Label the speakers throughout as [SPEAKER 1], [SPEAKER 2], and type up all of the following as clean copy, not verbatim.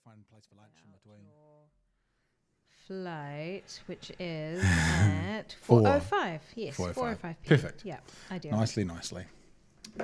[SPEAKER 1] find a place for lunch in between.
[SPEAKER 2] Flight, which is at 4:05. Yes, 4:05 p.m.
[SPEAKER 1] Perfect.
[SPEAKER 2] Yeah, ideal.
[SPEAKER 1] Nicely.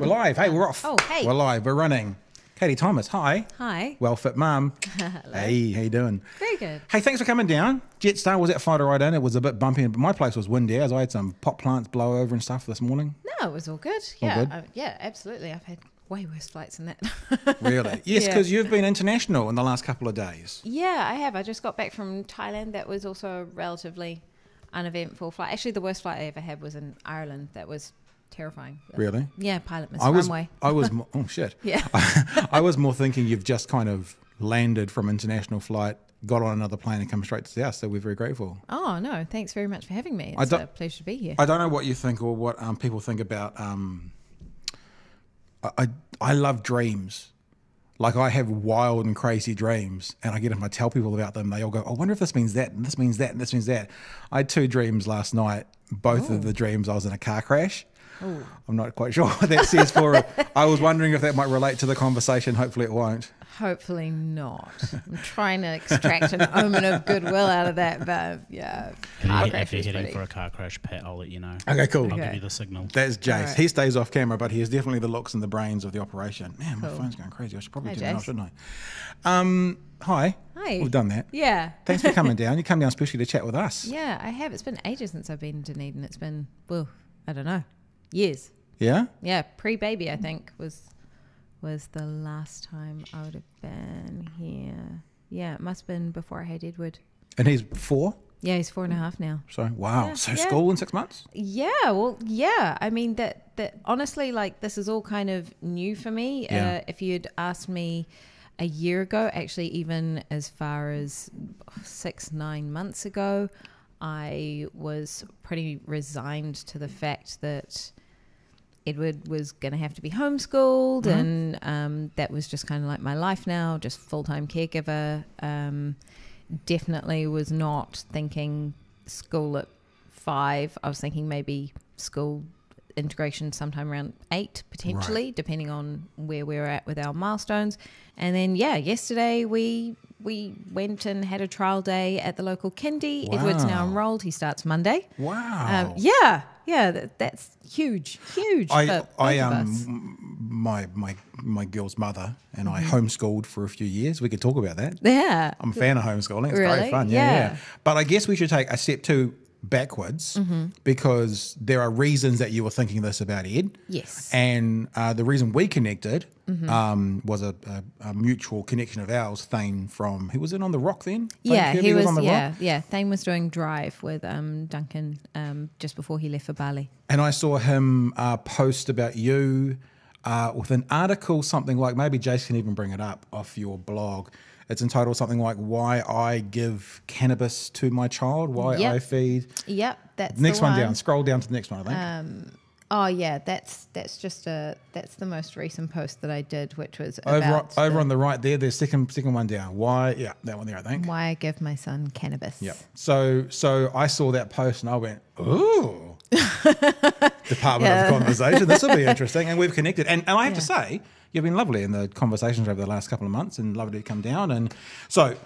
[SPEAKER 1] We're live. Hey, we're off.
[SPEAKER 2] Oh, hey.
[SPEAKER 1] We're live. We're running. Katy Thomas, hi.
[SPEAKER 2] Hi.
[SPEAKER 1] Well fit mum.
[SPEAKER 2] Hello.
[SPEAKER 1] Hey, how you doing?
[SPEAKER 2] Very good.
[SPEAKER 1] Hey, thanks for coming down. Jetstar was that flight right in. It was a bit bumpy, but my place was windy as I had some pot plants blow over and stuff this morning.
[SPEAKER 2] No, it was all good.
[SPEAKER 1] All
[SPEAKER 2] Yeah,
[SPEAKER 1] good?
[SPEAKER 2] Yeah, absolutely. I've had way worse flights than that.
[SPEAKER 1] Really? Yes,
[SPEAKER 2] Yeah.
[SPEAKER 1] because you've been international in the last couple of days.
[SPEAKER 2] Yeah, I have. I just got back from Thailand. That was also a relatively uneventful flight. Actually, the worst flight I ever had was in Ireland. That was terrifying.
[SPEAKER 1] Really?
[SPEAKER 2] Yeah, pilot missed runway.
[SPEAKER 1] Oh shit.
[SPEAKER 2] Yeah.
[SPEAKER 1] I was more thinking you've just kind of landed from international flight, got on another plane and come straight to the house, so we're very grateful.
[SPEAKER 2] Oh, no. Thanks very much for having me. It's a pleasure to be here.
[SPEAKER 1] I don't know what you think or what people think about... I love dreams. Like, I have wild and crazy dreams, and I get if I tell people about them, they all go, I wonder if this means that, and this means that, and this means that. I had two dreams last night. Both of the dreams, I was in a car crash.
[SPEAKER 2] Ooh.
[SPEAKER 1] I'm not quite sure what that says for it. I was wondering if that might relate to the conversation. Hopefully it won't.
[SPEAKER 2] Hopefully not. I'm trying to extract an omen of goodwill out of that, but yeah.
[SPEAKER 3] If you're heading for a car crash, Pat, I'll let you know.
[SPEAKER 1] Okay, cool.
[SPEAKER 3] I'll give you the signal.
[SPEAKER 1] That's Jace.
[SPEAKER 2] Right.
[SPEAKER 1] He stays off camera, but he has definitely the looks and the brains of the operation. Man, my
[SPEAKER 2] Cool.
[SPEAKER 1] phone's going crazy. I should probably
[SPEAKER 2] Hi,
[SPEAKER 1] turn it off,
[SPEAKER 2] Jace.
[SPEAKER 1] shouldn't I? Hi.
[SPEAKER 2] Hi.
[SPEAKER 1] We've done that.
[SPEAKER 2] Yeah.
[SPEAKER 1] Thanks for coming down. You come down especially to chat with us.
[SPEAKER 2] Yeah, I have. It's been ages since I've been to Dunedin. It's been, well, I don't know, years.
[SPEAKER 1] Yeah?
[SPEAKER 2] Yeah, pre-baby, I think, was the last time I would have been here. Yeah, it must have been before I had Edward.
[SPEAKER 1] And he's 4?
[SPEAKER 2] Yeah, he's 4.5 now.
[SPEAKER 1] So, wow.
[SPEAKER 2] Yeah,
[SPEAKER 1] So
[SPEAKER 2] yeah.
[SPEAKER 1] school in 6 months?
[SPEAKER 2] Yeah, well, yeah. I mean, that honestly, like, this is all kind of new for me.
[SPEAKER 1] Yeah.
[SPEAKER 2] If you'd asked me a year ago, actually, even as far as 6-9 months ago, I was pretty resigned to the fact that Edward was going to have to be homeschooled, and that was just kind of like my life now, just full-time caregiver. Definitely was not thinking school at 5. I was thinking maybe school integration sometime around 8, potentially,
[SPEAKER 1] Right.
[SPEAKER 2] depending on where we're at with our milestones. And then, yeah, yesterday we went and had a trial day at the local kindy.
[SPEAKER 1] Wow.
[SPEAKER 2] Edward's now enrolled. He starts Monday.
[SPEAKER 1] Wow.
[SPEAKER 2] That's huge for both of us.
[SPEAKER 1] My girl's mother and I homeschooled for a few years. We could talk about that.
[SPEAKER 2] Yeah.
[SPEAKER 1] I'm a fan of homeschooling. It's
[SPEAKER 2] Really?
[SPEAKER 1] great fun.
[SPEAKER 2] Yeah.
[SPEAKER 1] But I guess we should take a step 2 backwards because there are reasons that you were thinking this about Ed.
[SPEAKER 2] Yes.
[SPEAKER 1] And the reason we connected was a mutual connection of ours, Thane from, he was in On the Rock then?
[SPEAKER 2] Yeah,
[SPEAKER 1] Kirby
[SPEAKER 2] he was
[SPEAKER 1] on the Rock?
[SPEAKER 2] yeah. Thane was doing Drive with Duncan just before he left for Bali.
[SPEAKER 1] And I saw him post about you with an article, something like, maybe Jace can even bring it up off your blog. It's entitled something like "Why I Give Cannabis to My Child," why
[SPEAKER 2] Yep.
[SPEAKER 1] I feed.
[SPEAKER 2] Yep, that's
[SPEAKER 1] Next
[SPEAKER 2] the
[SPEAKER 1] one down. Scroll down to the next one, I think.
[SPEAKER 2] Oh yeah, that's the most recent post that I did, which was about
[SPEAKER 1] Over on the right there. There's second one down. Why? Yeah, that one there, I think.
[SPEAKER 2] why I give my son cannabis.
[SPEAKER 1] Yeah. So I saw that post and I went, ooh. Department of Conversation. This will be interesting. And we've connected. And I have to say, you've been lovely in the conversations over the last couple of months and lovely to come down. And so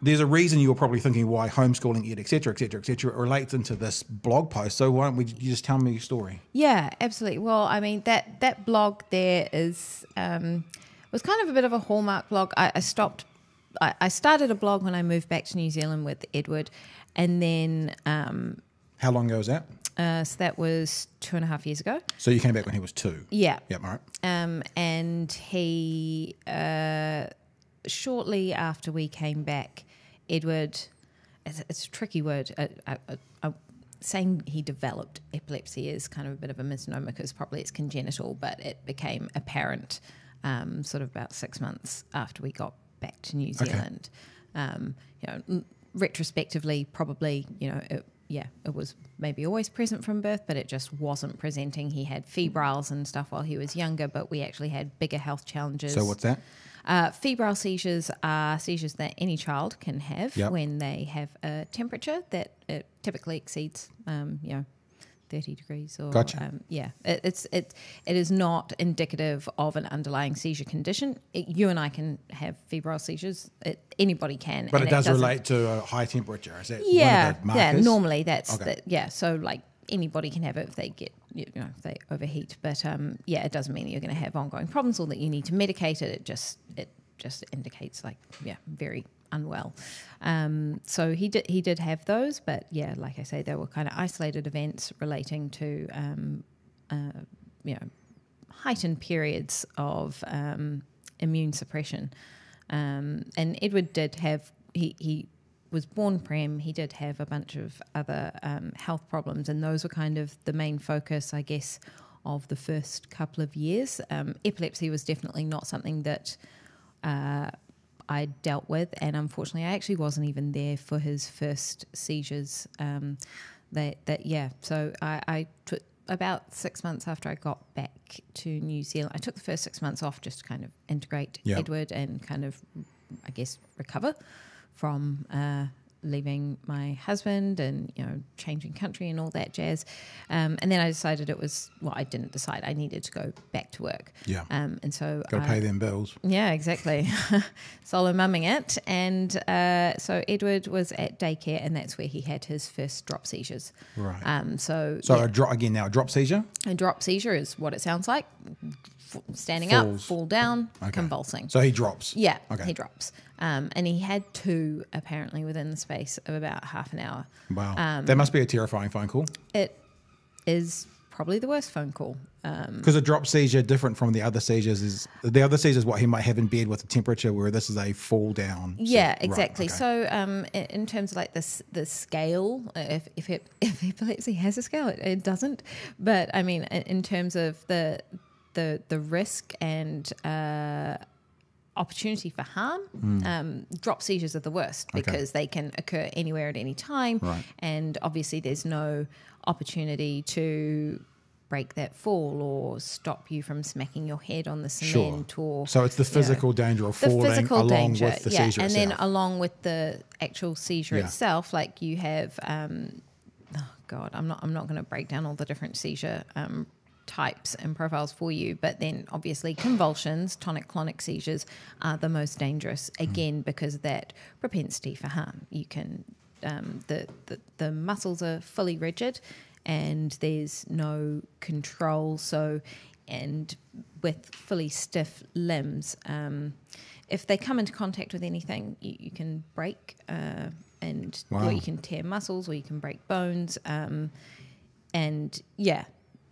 [SPEAKER 1] there's a reason you're probably thinking why homeschooling it, et cetera, it relates into this blog post. So why don't you just tell me your story?
[SPEAKER 2] Yeah, absolutely. Well, I mean, that blog there is was kind of a bit of a hallmark blog. I started a blog when I moved back to New Zealand with Edward, and then
[SPEAKER 1] How long ago was that?
[SPEAKER 2] so that was 2.5 years ago.
[SPEAKER 1] So you came back when he was 2.
[SPEAKER 2] Yeah.
[SPEAKER 1] Yep, all right.
[SPEAKER 2] And he shortly after we came back, Edward, it's a tricky word. Saying he developed epilepsy is kind of a bit of a misnomer because probably it's congenital, but it became apparent sort of about 6 months after we got back to New Zealand. Retrospectively, probably, it was maybe always present from birth, but it just wasn't presenting. He had febriles and stuff while he was younger, but we actually had bigger health challenges.
[SPEAKER 1] So what's that?
[SPEAKER 2] Febrile seizures are seizures that any child can have
[SPEAKER 1] Yep.
[SPEAKER 2] when they have a temperature that typically exceeds, 30 degrees or
[SPEAKER 1] Gotcha.
[SPEAKER 2] it is not indicative of an underlying seizure condition. You and I can have febrile seizures. Anybody can.
[SPEAKER 1] But
[SPEAKER 2] and
[SPEAKER 1] it does
[SPEAKER 2] doesn't-
[SPEAKER 1] relate to a high temperature. Is that
[SPEAKER 2] yeah,
[SPEAKER 1] one of the markers?
[SPEAKER 2] normally that's
[SPEAKER 1] Okay.
[SPEAKER 2] so like anybody can have it if they get if they overheat, but it doesn't mean that you're going to have ongoing problems or that you need to medicate it. It just indicates like very unwell. So he did have those, but like I say, they were kind of isolated events relating to heightened periods of immune suppression. And Edward did have he was born prem. He did have a bunch of other health problems, and those were kind of the main focus, I guess, of the first couple of years. Epilepsy was definitely not something that I dealt with, and unfortunately I actually wasn't even there for his first seizures. So I took about 6 months after I got back to New Zealand. I took the first 6 months off just to kind of integrate Edward and kind of, I guess, recover from leaving my husband and changing country and all that jazz, and then I decided I didn't decide, I needed to go back to work, and so
[SPEAKER 1] Got to pay them bills.
[SPEAKER 2] exactly. Solo mumming it, and so Edward was at daycare, and that's where he had his first drop seizures.
[SPEAKER 1] Right.
[SPEAKER 2] A
[SPEAKER 1] drop seizure.
[SPEAKER 2] A drop seizure is what it sounds like. Standing
[SPEAKER 1] Falls.
[SPEAKER 2] up, fall down, convulsing.
[SPEAKER 1] So he drops.
[SPEAKER 2] Yeah,
[SPEAKER 1] Okay.
[SPEAKER 2] he drops. And he had two apparently within the space of about half an hour.
[SPEAKER 1] Wow. That must be a terrifying phone call.
[SPEAKER 2] It is probably the worst phone call.
[SPEAKER 1] Because a drop seizure, different from the other seizures, what he might have in bed with the temperature, where this is a fall down.
[SPEAKER 2] Yeah, exactly.
[SPEAKER 1] Right, okay.
[SPEAKER 2] So in terms of like the scale, if epilepsy has a scale, it doesn't. But I mean, in terms of the risk and opportunity for harm, drop seizures are the worst because they can occur anywhere at any time, and obviously there's no opportunity to break that fall or stop you from smacking your head on the cement. Or
[SPEAKER 1] so it's the physical danger of falling along with the seizure
[SPEAKER 2] and
[SPEAKER 1] itself.
[SPEAKER 2] then along with the actual seizure itself, like you have I'm not going to break down all the different seizure types and profiles for you, but then obviously convulsions, tonic-clonic seizures are the most dangerous, again because of that propensity for harm. You can the muscles are fully rigid and there's no control, so and with fully stiff limbs, if they come into contact with anything, you can break or you can tear muscles or you can break bones,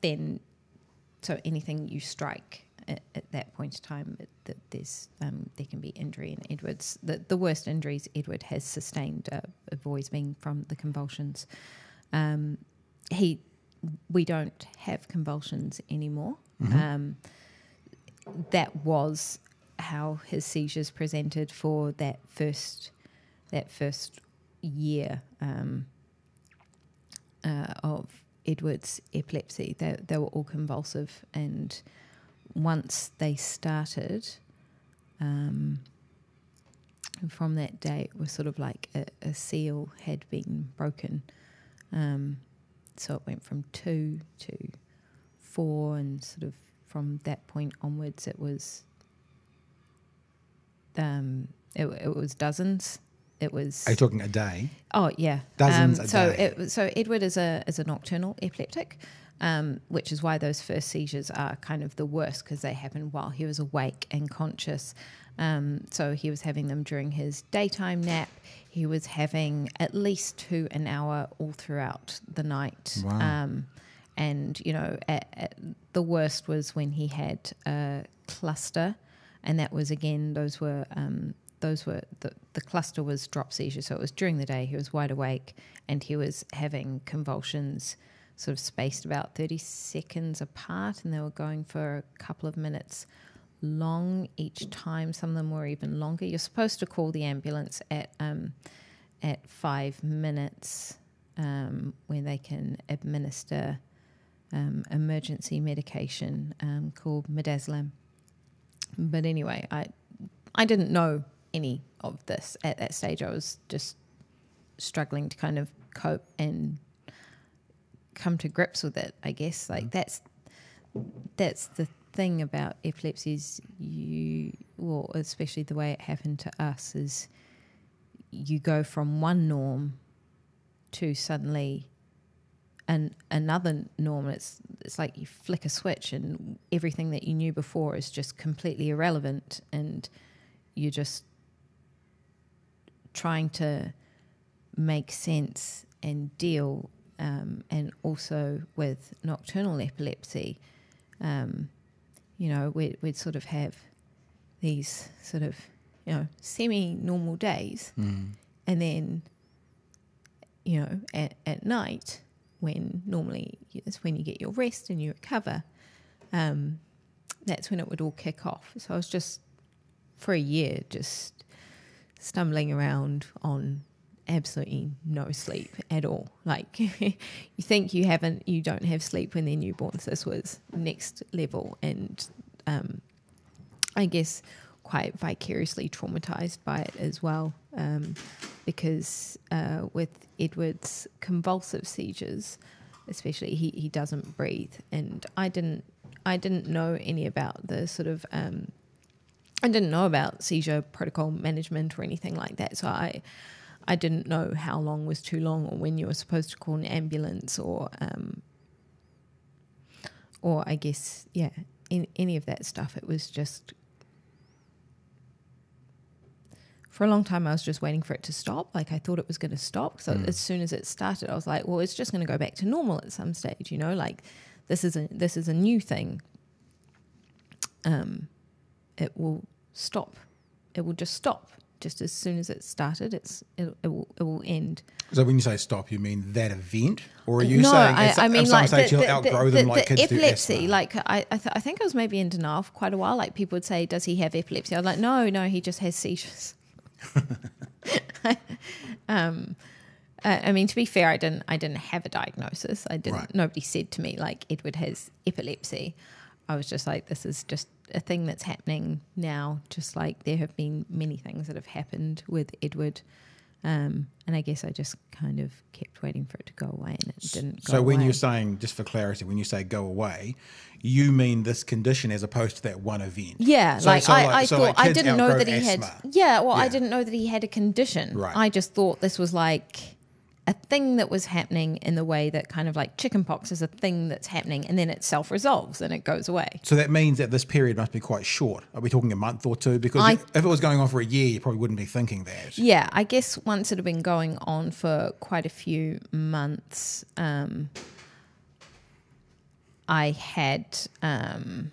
[SPEAKER 2] then so anything you strike at that point in time, there can be injury. And Edward's the worst injuries Edward has sustained have always been from the convulsions. We don't have convulsions anymore. That was how his seizures presented for that first year of Edward's epilepsy. They were all convulsive, and once they started, from that day it was sort of like a seal had been broken. So it went from 2 to 4, and sort of from that point onwards it was dozens. It was.
[SPEAKER 1] Are you talking a day?
[SPEAKER 2] Oh yeah,
[SPEAKER 1] dozens a day.
[SPEAKER 2] So Edward is a nocturnal epileptic, which is why those first seizures are kind of the worst, because they happen while he was awake and conscious. So he was having them during his daytime nap. He was having at least 2 an hour all throughout the night.
[SPEAKER 1] Wow.
[SPEAKER 2] And at the worst was when he had a cluster, and that was again the cluster was drop seizure. So it was during the day, he was wide awake and he was having convulsions sort of spaced about 30 seconds apart, and they were going for a couple of minutes long each time. Some of them were even longer. You're supposed to call the ambulance at 5 minutes when they can administer emergency medication called midazolam. But anyway, I didn't know any of this at that stage. I was just struggling to kind of cope and come to grips with it, I guess. Like that's the thing about epilepsy is especially the way it happened to us, is you go from one norm to suddenly another norm. It's like you flick a switch and everything that you knew before is just completely irrelevant, and you're just trying to make sense and deal, and also with nocturnal epilepsy, we'd sort of have these sort of, semi-normal days, and then, at night, when normally it's when you get your rest and you recover, that's when it would all kick off. So I was just, for a year, just stumbling around on absolutely no sleep at all. Like, you think you don't have sleep when they're newborns. This was next level, and I guess quite vicariously traumatized by it as well, because with Edward's convulsive seizures, especially, he doesn't breathe, and I didn't know any about the sort of I didn't know about seizure protocol management or anything like that, so I didn't know how long was too long, or when you were supposed to call an ambulance, or I guess, in any of that stuff. It was just, for a long time I was just waiting for it to stop. Like, I thought it was going to stop. So as soon as it started, I was like, well, it's just going to go back to normal at some stage, like this is a new thing. It will stop. It will just stop. Just as soon as it started, it will end.
[SPEAKER 1] So when you say stop, you mean that event, or are you saying?
[SPEAKER 2] I mean like
[SPEAKER 1] you'll outgrow them, like kids
[SPEAKER 2] epilepsy.
[SPEAKER 1] do asthma?
[SPEAKER 2] Like I think I was maybe in denial for quite a while. Like, people would say, "Does he have epilepsy?" I was like, "No, he just has seizures." I mean, to be fair, I didn't have a diagnosis. I didn't. Right. Nobody said to me like, Edward has epilepsy. I was just like, this is just a thing that's happening now, just like there have been many things that have happened with Edward. And I guess I just kind of kept waiting for it to go away, and it didn't go away.
[SPEAKER 1] So when you're saying, just for clarity, when you say go away, you mean this condition as opposed to that one event?
[SPEAKER 2] Yeah, I thought, I didn't know that he
[SPEAKER 1] asthma.
[SPEAKER 2] had... I didn't know that he had a condition.
[SPEAKER 1] Right.
[SPEAKER 2] I just thought this was like a thing that was happening, in the way that kind of like chickenpox is a thing that's happening, and then it self-resolves and it goes away.
[SPEAKER 1] So that means that this period must be quite short. Are we talking a month or two? Because if it was going on for a year, you probably wouldn't be thinking that.
[SPEAKER 2] Yeah, I guess once it had been going on for quite a few months, I had some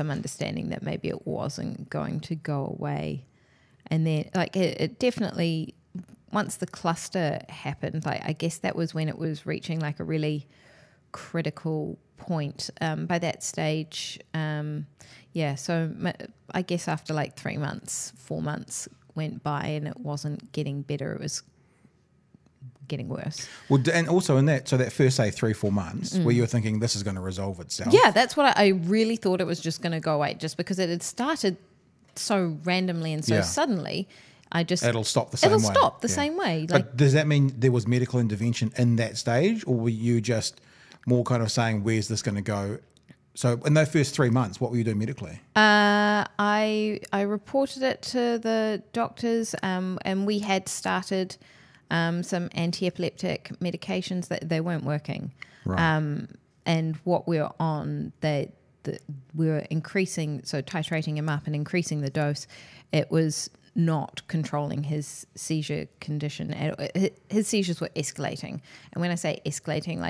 [SPEAKER 2] understanding that maybe it wasn't going to go away. And then like it definitely... Once the cluster happened, like, I guess that was when it was reaching like a really critical point. By that stage, so I guess after like 3 months, 4 months went by and it wasn't getting better, it was getting worse. Well,
[SPEAKER 1] and also in that, so that first, say, 3-4 months, where you were thinking this is going to resolve itself.
[SPEAKER 2] Yeah, that's what I really thought it was just going to go away, just because it had started so randomly and so suddenly. It'll stop the same way. It'll stop the same way.
[SPEAKER 1] But does that mean there was medical intervention in that stage, or were you just more kind of saying, where's this going to go? So in those first 3 months, what were you doing medically?
[SPEAKER 2] I reported it to the doctors, and we had started some anti-epileptic medications that they weren't working.
[SPEAKER 1] Right.
[SPEAKER 2] And what we were on, we were increasing, so titrating him up and increasing the dose. It was not controlling his seizure condition. His seizures were escalating. And when I say escalating,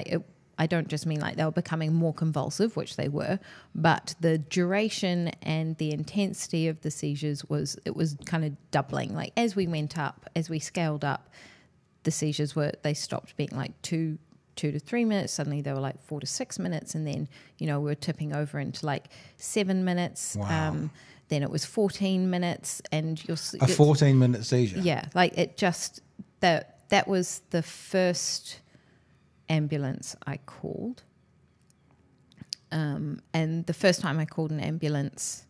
[SPEAKER 2] I don't just mean like they were becoming more convulsive, which they were, but the duration and the intensity of the seizures was kind of doubling. Like, as we went up, as we scaled up, the seizures they stopped being like 2 to 3 minutes. Suddenly they were like 4 to 6 minutes. And then, we were tipping over into like 7 minutes.
[SPEAKER 1] Wow.
[SPEAKER 2] Then it was 14 minutes, and
[SPEAKER 1] a 14-minute seizure.
[SPEAKER 2] Yeah, like it just that was the first ambulance I called, and the first time I called an ambulance,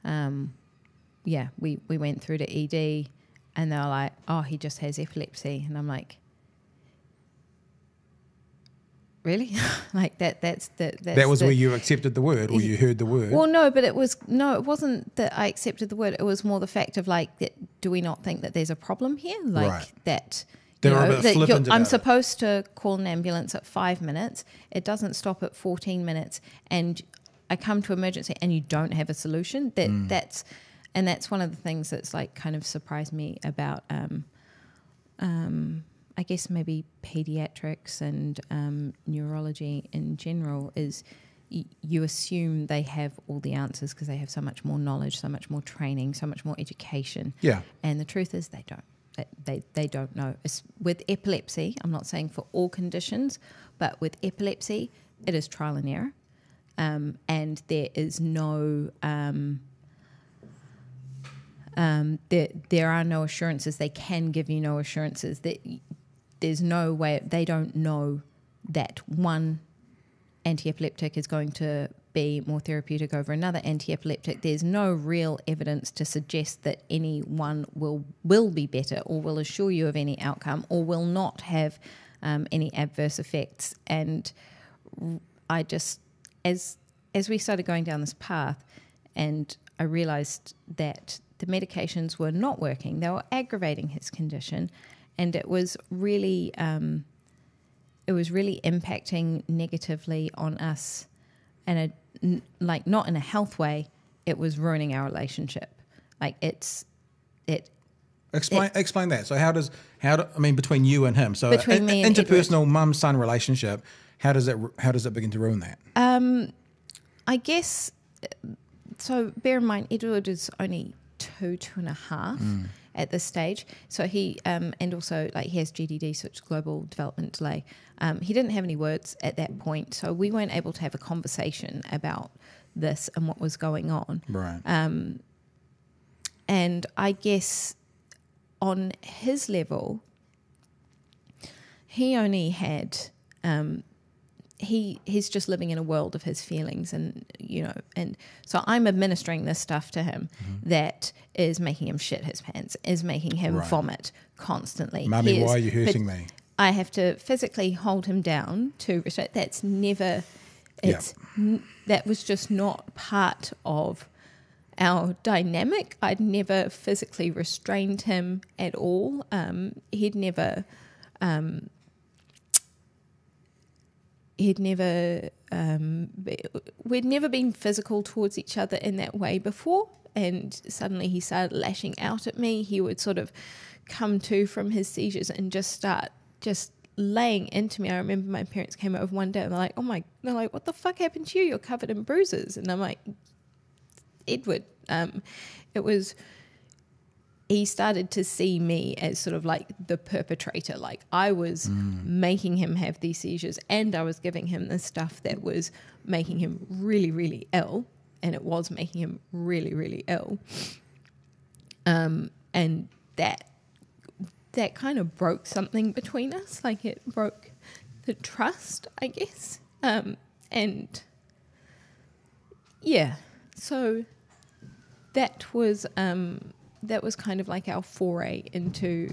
[SPEAKER 2] we went through to ED, and they were like, "Oh, he just has epilepsy," and I'm like, really? Like that's
[SPEAKER 1] that was where you accepted the word, or you heard the word?
[SPEAKER 2] Well, no, but it wasn't that I accepted the word. It was more the fact of like, do we not think that there's a problem here? Like
[SPEAKER 1] right.
[SPEAKER 2] that,
[SPEAKER 1] They're a bit flippant about
[SPEAKER 2] I'm
[SPEAKER 1] it.
[SPEAKER 2] supposed to call an ambulance at 5 minutes. It doesn't stop at 14 minutes, and I come to emergency, and you don't have a solution. That's one of the things that's like kind of surprised me about. I guess maybe pediatrics and neurology in general is you assume they have all the answers because they have so much more knowledge, so much more training, so much more education.
[SPEAKER 1] Yeah.
[SPEAKER 2] And the truth is they don't. They don't know. With epilepsy, I'm not saying for all conditions, but with epilepsy, it is trial and error. And there is no... there are no assurances. They can give you no assurances. That there's no way. They don't know that one anti-epileptic is going to be more therapeutic over another anti-epileptic. There's no real evidence to suggest that any one will be better or will assure you of any outcome or will not have any adverse effects. And I just, as we started going down this path, and I realised that the medications were not working. They were aggravating his condition, and it was really impacting negatively on us, and not in a health way. It was ruining our relationship. Like
[SPEAKER 1] Explain that. So I mean between you and him. So
[SPEAKER 2] between me and
[SPEAKER 1] interpersonal mum-son relationship. How does it begin to ruin that?
[SPEAKER 2] I guess. So bear in mind, Edward is only 2.5 at this stage. So he and also like he has GDD, so it's global development delay. He didn't have any words at that point, so we weren't able to have a conversation about this and what was going on.
[SPEAKER 1] Right.
[SPEAKER 2] And I guess on his level, he only had. He's just living in a world of his feelings, and and so I'm administering this stuff to him that is making him shit his pants, is making him vomit constantly.
[SPEAKER 1] Mummy, why are you hurting me?
[SPEAKER 2] I have to physically hold him down to restrain. That's never. That was just not part of our dynamic. I'd never physically restrained him at all. We'd never been physical towards each other in that way before, and suddenly he started lashing out at me. He would sort of come to from his seizures and just start laying into me. I remember my parents came over one day and they're like, what the fuck happened to you? You're covered in bruises. And I'm like, Edward, he started to see me as sort of like the perpetrator. Like I was making him have these seizures, and I was giving him this stuff that was making him really, really ill, and it was making him really, really ill. And that kind of broke something between us. Like it broke the trust, I guess. And yeah, so that was kind of like our foray into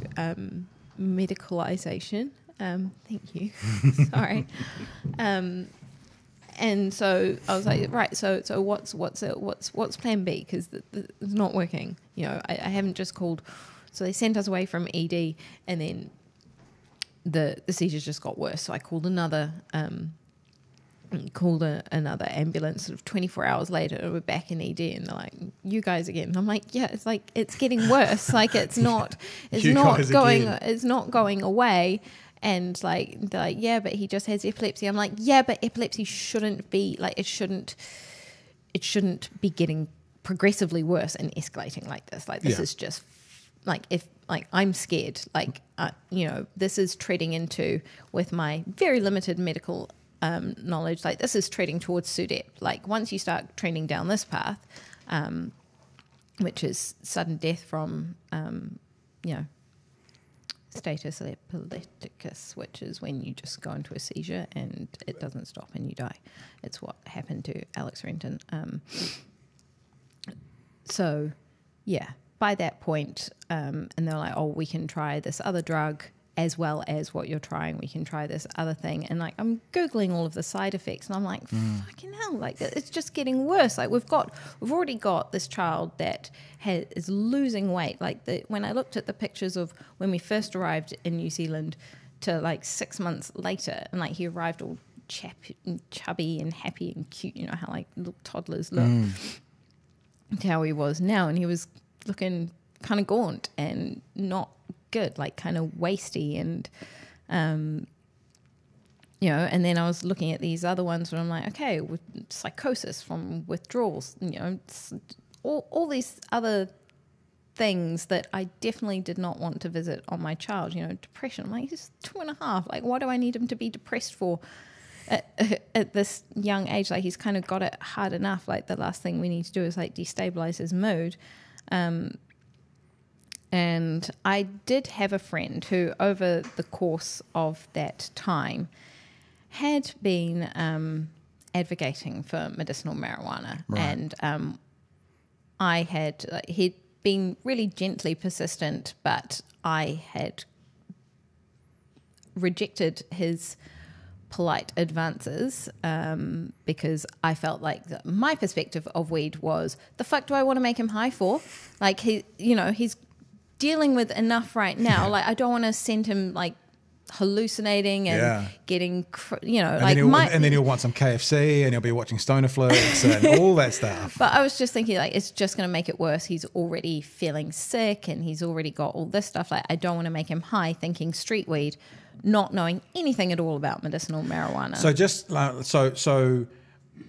[SPEAKER 2] medicalization. Thank you. Sorry. And so I was like, right. So what's plan B? Because it's not working. I haven't just called. So they sent us away from ED, and then the seizures just got worse. So I called another ambulance sort of 24 hours later, and we're back in ED, and they're like, you guys again. And I'm like, yeah, it's like it's getting worse. Like it's not going away. And like they're like, yeah, but he just has epilepsy. I'm like, yeah, but epilepsy shouldn't be like it shouldn't be getting progressively worse and escalating like this. Like this is just like if like I'm scared. Like this is treading into, with my very limited medical knowledge, like this is treading towards SUDEP. Like once you start trending down this path, which is sudden death from status epilepticus, which is when you just go into a seizure and it doesn't stop and you die. It's what happened to Alex Renton. So yeah, by that point, and they're like, oh, we can try this other drug, as well as what you're trying, we can try this other thing. And like, I'm Googling all of the side effects and I'm like, fucking hell, like it's just getting worse. Like we've already got this child that is losing weight. Like when I looked at the pictures of when we first arrived in New Zealand to like 6 months later, and like he arrived all chubby and happy and cute, you know how like little toddlers look, to how he was now, and he was looking kind of gaunt and not good, like kind of wasty, and you know. And then I was looking at these other ones where I'm like, okay, with psychosis from withdrawals, you know, all these other things that I definitely did not want to visit on my child. You know, depression. I'm like, he's 2.5. Like, why do I need him to be depressed for at this young age? Like, he's kind of got it hard enough. Like, the last thing we need to do is like destabilize his mood. And I did have a friend who, over the course of that time, had been advocating for medicinal marijuana. Right. And he'd been really gently persistent, but I had rejected his polite advances because I felt like my perspective of weed was, the fuck do I want to make him high for? Like, he's dealing with enough right now. Like, I don't want to send him like hallucinating and getting, and
[SPEAKER 1] then he'll want some KFC and he'll be watching Stoner Flicks and all that stuff.
[SPEAKER 2] But I was just thinking, like, it's just going to make it worse. He's already feeling sick and he's already got all this stuff. Like, I don't want to make him high thinking street weed, not knowing anything at all about medicinal marijuana.
[SPEAKER 1] So just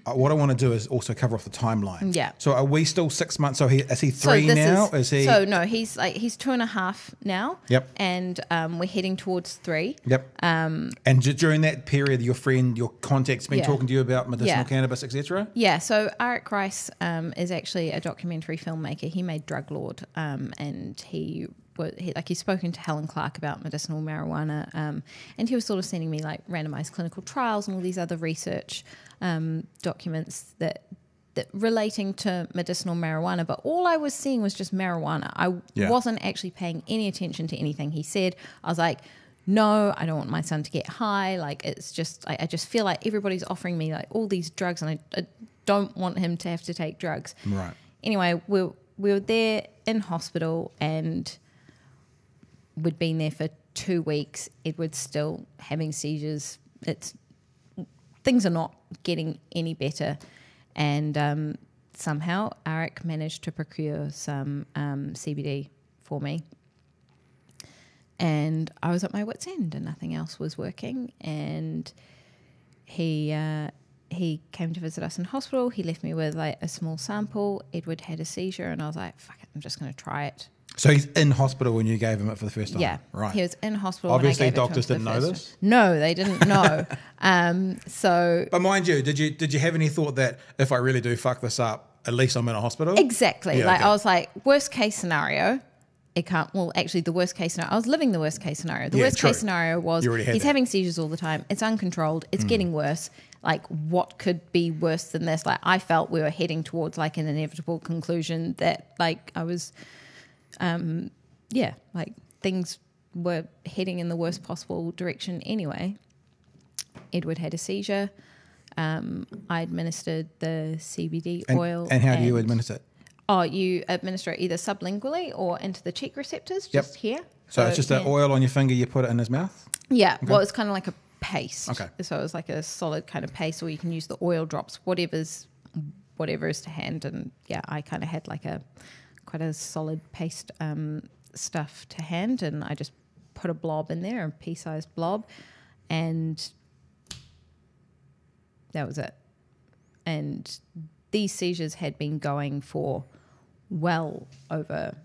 [SPEAKER 1] what I want to do is also cover off the timeline.
[SPEAKER 2] Yeah.
[SPEAKER 1] So are we still 6 months? So is he 3 now? Is he?
[SPEAKER 2] So no, he's 2.5 now.
[SPEAKER 1] Yep.
[SPEAKER 2] And we're heading towards 3.
[SPEAKER 1] Yep. And during that period, your contact's been talking to you about medicinal cannabis, etc.
[SPEAKER 2] Yeah. So Eric Rice is actually a documentary filmmaker. He made Drug Lord, and he's spoken to Helen Clark about medicinal marijuana, and he was sort of sending me like randomized clinical trials and all these other research documents that relating to medicinal marijuana, but all I was seeing was just marijuana. I wasn't actually paying any attention to anything he said. I was like, no, I don't want my son to get high. Like, it's just, I just feel like everybody's offering me like all these drugs, and I don't want him to have to take drugs.
[SPEAKER 1] Right.
[SPEAKER 2] Anyway, we were there in hospital, and we'd been there for 2 weeks. Edward's still having seizures. Things are not getting any better. And somehow Eric managed to procure some CBD for me. And I was at my wit's end and nothing else was working. And he came to visit us in hospital. He left me with like a small sample. Edward had a seizure, and I was like, fuck it, I'm just going to try it.
[SPEAKER 1] So he's in hospital when you gave him it for the first time?
[SPEAKER 2] Yeah.
[SPEAKER 1] Right.
[SPEAKER 2] He was in hospital.
[SPEAKER 1] Obviously doctors didn't know this?
[SPEAKER 2] No, they didn't know.
[SPEAKER 1] But mind you, did you have any thought that if I really do fuck this up, at least I'm in a hospital?
[SPEAKER 2] Exactly. I was like, worst case scenario, it can't, well, actually the worst case scenario, I was living the worst case scenario. The worst case scenario was he's having seizures all the time. It's uncontrolled. It's getting worse. Like, what could be worse than this? Like, I felt we were heading towards like an inevitable conclusion that like I was... like things were heading in the worst possible direction anyway. Edward had a seizure. I administered the CBD oil.
[SPEAKER 1] And how do you administer it?
[SPEAKER 2] Oh, you administer it either sublingually or into the cheek receptors, just here.
[SPEAKER 1] So it's just an oil on your finger, you put it in his mouth?
[SPEAKER 2] Yeah, okay. Well, it's kind of like a paste.
[SPEAKER 1] Okay.
[SPEAKER 2] So it's like a solid kind of paste, or you can use the oil drops, whatever is to hand. And yeah, I kind of had like quite a solid paste stuff to hand, and I just put a blob in there, a pea-sized blob, and that was it. And these seizures had been going for well over,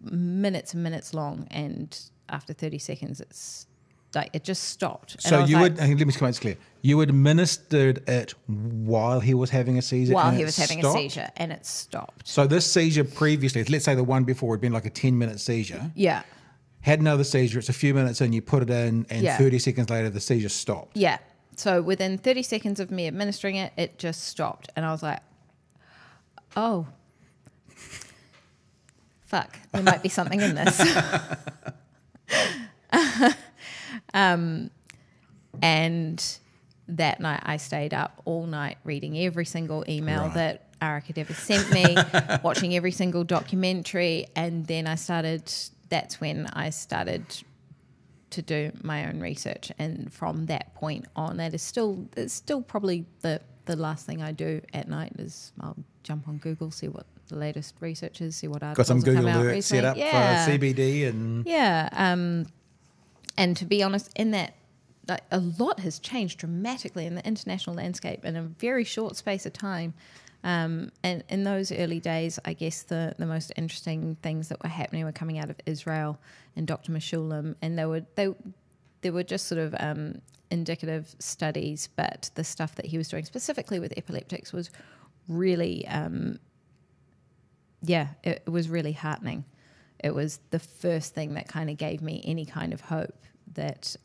[SPEAKER 2] minutes and minutes long, and after 30 seconds it's like it just stopped.
[SPEAKER 1] So let me just make it clear. You administered it while he was having a seizure?
[SPEAKER 2] While he was having a seizure, and it stopped.
[SPEAKER 1] So this seizure previously, let's say the one before had been like a 10-minute seizure.
[SPEAKER 2] Yeah.
[SPEAKER 1] Had another seizure, it's a few minutes in, you put it in, and 30 seconds later the seizure stopped.
[SPEAKER 2] Yeah. So within 30 seconds of me administering it, it just stopped. And I was like, oh, fuck, there might be something in this. And that night I stayed up all night reading every single email that Ara had ever sent me, watching every single documentary, and then that's when I started to do my own research. And from that point on, it's still probably the last thing I do at night is I'll jump on Google, see what the latest research is, see what articles
[SPEAKER 1] got some Google
[SPEAKER 2] come out
[SPEAKER 1] alerts set up for CBD and
[SPEAKER 2] and to be honest, in that, like, a lot has changed dramatically in the international landscape in a very short space of time. And in those early days, I guess the most interesting things that were happening were coming out of Israel and Dr. Meshulam, and they were just sort of indicative studies, but the stuff that he was doing specifically with epileptics was really, it was really heartening. It was the first thing that kind of gave me any kind of hope that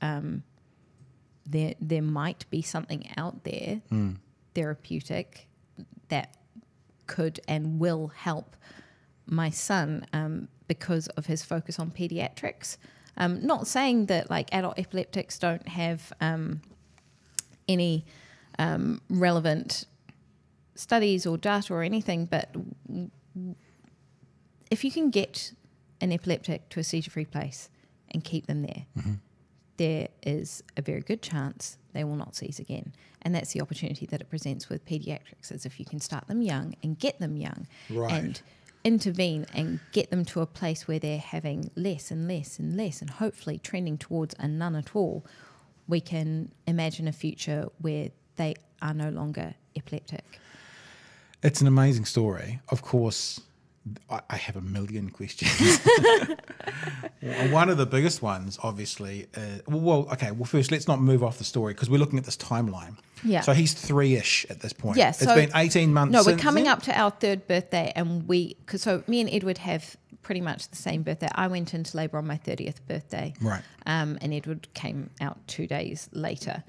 [SPEAKER 2] there might be something out there, therapeutic, that could and will help my son because of his focus on pediatrics. Not saying that like adult epileptics don't have any relevant studies or data or anything, but if you can get an epileptic to a seizure-free place and keep them there, there is a very good chance they will not seize again. And that's the opportunity that it presents with pediatrics, is if you can start them young and get them young and intervene and get them to a place where they're having less and less and less and hopefully trending towards a none at all, we can imagine a future where they are no longer epileptic.
[SPEAKER 1] It's an amazing story. Of course, I have a million questions. One of the biggest ones, obviously, first, let's not move off the story because we're looking at this timeline.
[SPEAKER 2] Yeah.
[SPEAKER 1] So he's 3-ish at this point.
[SPEAKER 2] Yeah.
[SPEAKER 1] It's been 18 months
[SPEAKER 2] No,
[SPEAKER 1] since
[SPEAKER 2] we're coming
[SPEAKER 1] then?
[SPEAKER 2] up to our third birthday, and so me and Edward have pretty much the same birthday. I went into labour on my 30th birthday.
[SPEAKER 1] Right.
[SPEAKER 2] And Edward came out 2 days later.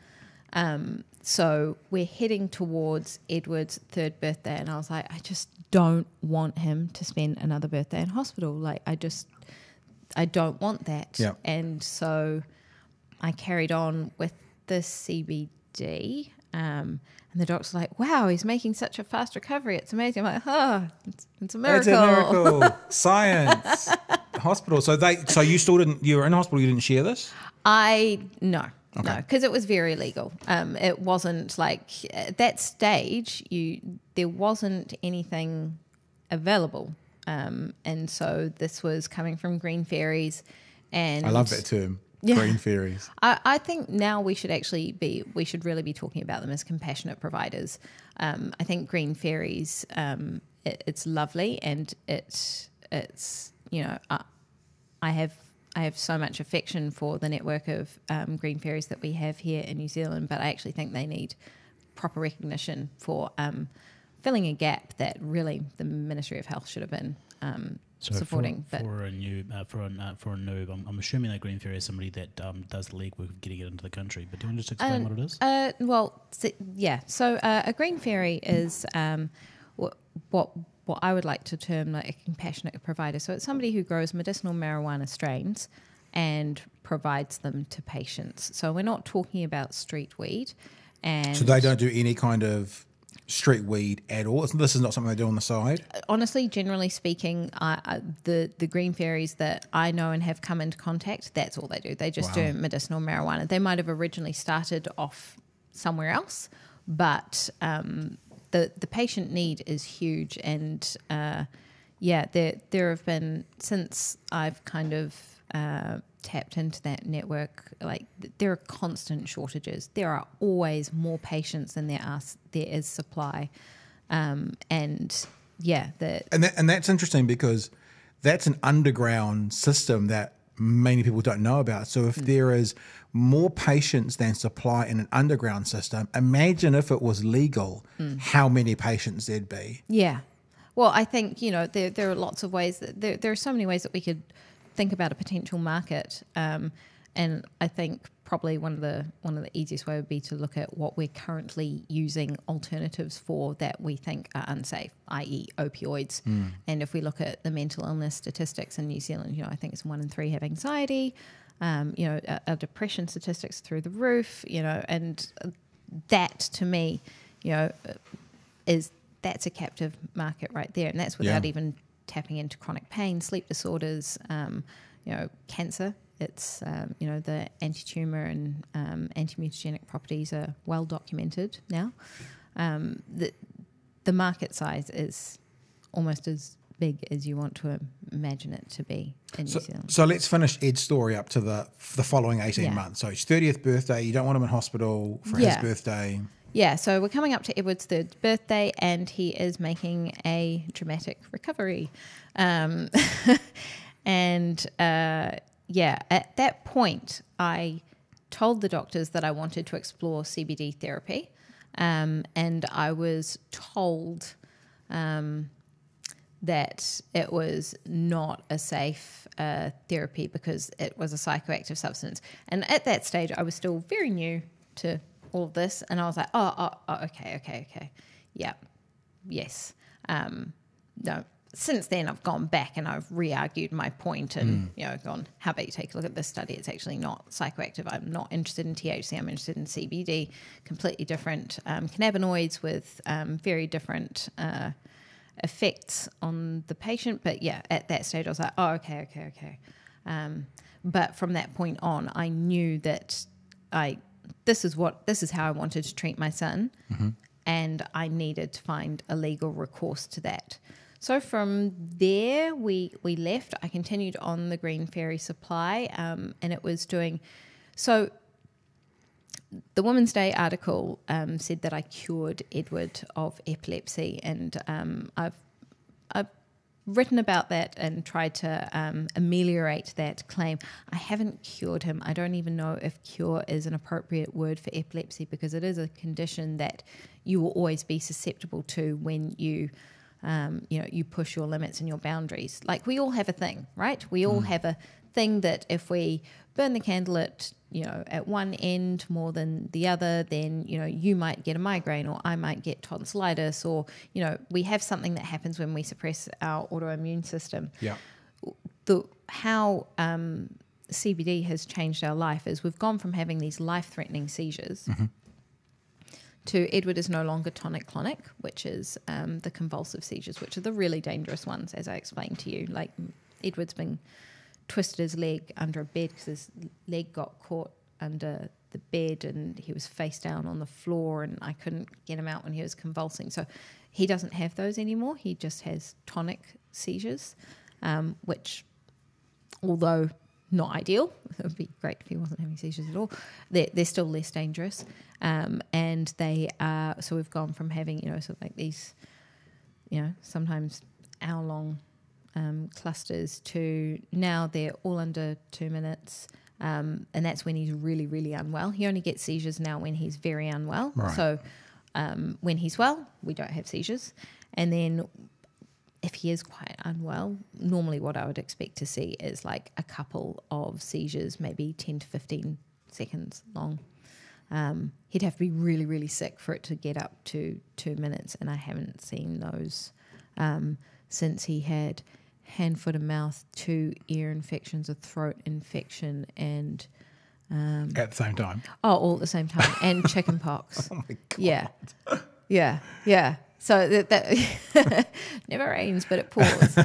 [SPEAKER 2] So we're heading towards Edward's third birthday, and I was like, I just don't want him to spend another birthday in hospital. Like, I don't want that.
[SPEAKER 1] Yep.
[SPEAKER 2] And so I carried on with the CBD, and the doctor's like, wow, he's making such a fast recovery. It's amazing. I'm like, it's a miracle.
[SPEAKER 1] It's a miracle. Science. Hospital. So you still didn't, you were in hospital, you didn't share this?
[SPEAKER 2] No, because it was very illegal. It wasn't like, at that stage, there wasn't anything available. And so this was coming from Green Fairies. And
[SPEAKER 1] I love that term, Green Fairies.
[SPEAKER 2] I think now we should really be talking about them as compassionate providers. I think Green Fairies, it's lovely, and it's I have so much affection for the network of Green Fairies that we have here in New Zealand, but I actually think they need proper recognition for filling a gap that really the Ministry of Health should have been supporting.
[SPEAKER 3] For a noob, I'm assuming that Green Fairy is somebody that does the legwork of getting it into the country. But do you want to just explain what it is? So a Green Fairy is what I would like to term like a compassionate provider. So it's somebody who grows medicinal marijuana strains and provides them to patients. So we're not talking about street weed. And
[SPEAKER 1] so they don't do any kind of street weed at all? This is not something they do on the side?
[SPEAKER 2] Honestly, generally speaking, the Green Fairies that I know and have come into contact, that's all they do. They just do medicinal marijuana. They might have originally started off somewhere else, but the patient need is huge. And there have been, since I've kind of tapped into that network, like there are constant shortages. There are always more patients than there is supply, and
[SPEAKER 1] that's interesting because that's an underground system that many people don't know about. So if there is more patients than supply in an underground system, imagine if it was legal, how many patients there'd be.
[SPEAKER 2] Yeah. Well, I think there are lots of ways there are so many ways that we could think about a potential market, and I think probably one of the easiest way would be to look at what we're currently using alternatives for that we think are unsafe, i.e. opioids. And if we look at the mental illness statistics in New Zealand, I think it's 1 in 3 have anxiety.
[SPEAKER 3] our depression statistics through the roof, and that to me, that's a captive market right there. And that's without even tapping into chronic pain, sleep disorders, cancer. It's, the anti-tumor and anti-mutagenic properties are well documented now. The market size is almost as big as you want to imagine it to be in New Zealand.
[SPEAKER 1] So let's finish Ed's story up to the following 18 months. So his 30th birthday, you don't want him in hospital for his birthday.
[SPEAKER 3] Yeah, so we're coming up to Edward's 3rd birthday and he is making a dramatic recovery. At that point, I told the doctors that I wanted to explore CBD therapy, and I was told that it was not a safe therapy because it was a psychoactive substance. And at that stage, I was still very new to all of this, and I was like, okay. Yeah, yes. No. Since then, I've gone back and I've re-argued my point and, gone, how about you take a look at this study? It's actually not psychoactive. I'm not interested in THC. I'm interested in CBD, completely different cannabinoids with very different effects on the patient. But, yeah, at that stage, I was like, okay. But from that point on, I knew that this is how I wanted to treat my son, and I needed to find a legal recourse to that. So from there, we left. I continued on the Green Fairy supply, and it was doing... So the Women's Day article said that I cured Edward of epilepsy, and I've written about that and tried to ameliorate that claim. I haven't cured him. I don't even know if cure is an appropriate word for epilepsy because it is a condition that you will always be susceptible to when you push your limits and your boundaries. Like we all have a thing, right? We all have a thing that if we burn the candle at one end more than the other, then, you might get a migraine or I might get tonsillitis or, we have something that happens when we suppress our autoimmune system.
[SPEAKER 1] Yeah.
[SPEAKER 3] How CBD has changed our life is we've gone from having these life-threatening seizures to Edward is no longer tonic-clonic, which is the convulsive seizures, which are the really dangerous ones, as I explained to you. Like Edward's been twisted his leg under a bed because his leg got caught under the bed and he was face down on the floor and I couldn't get him out when he was convulsing. So he doesn't have those anymore. He just has tonic seizures, which, although not ideal, it would be great if he wasn't having seizures at all, they're still less dangerous. And they are, so we've gone from having, sort of like these, sometimes hour-long clusters to now they're all under 2 minutes, and that's when he's really, really unwell. He only gets seizures now when he's very unwell. Right. So when he's well, we don't have seizures. And then if he is quite unwell, normally what I would expect to see is like a couple of seizures, maybe 10 to 15 seconds long. He'd have to be really, really sick for it to get up to 2 minutes, and I haven't seen those since he had hand, foot and mouth, 2 ear infections, a throat infection, and...
[SPEAKER 1] at the same time?
[SPEAKER 3] Oh, all at the same time, and chicken pox.
[SPEAKER 1] Oh, my God.
[SPEAKER 3] Yeah. So that never rains, but it pours.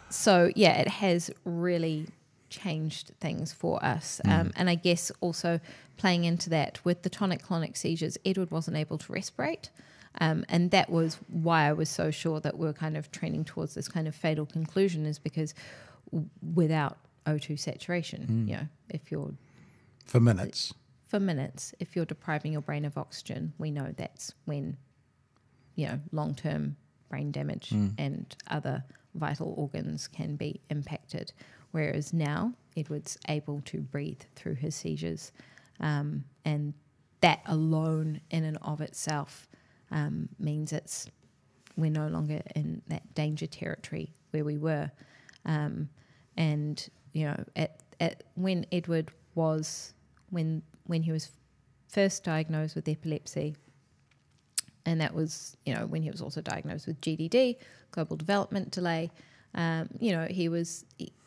[SPEAKER 3] So, yeah, it has really changed things for us. And I guess also playing into that with the tonic-clonic seizures, Edward wasn't able to respirate. And that was why I was so sure that we're kind of trending towards this kind of fatal conclusion, is because without O2 saturation, if you're...
[SPEAKER 1] For minutes,
[SPEAKER 3] if you're depriving your brain of oxygen, we know that's when, long-term brain damage and other vital organs can be impacted. Whereas now, Edward's able to breathe through his seizures. And that alone in and of itself means we're no longer in that danger territory where we were. And, when Edward was, when he was first diagnosed with epilepsy, and that was, when he was also diagnosed with GDD, global development delay,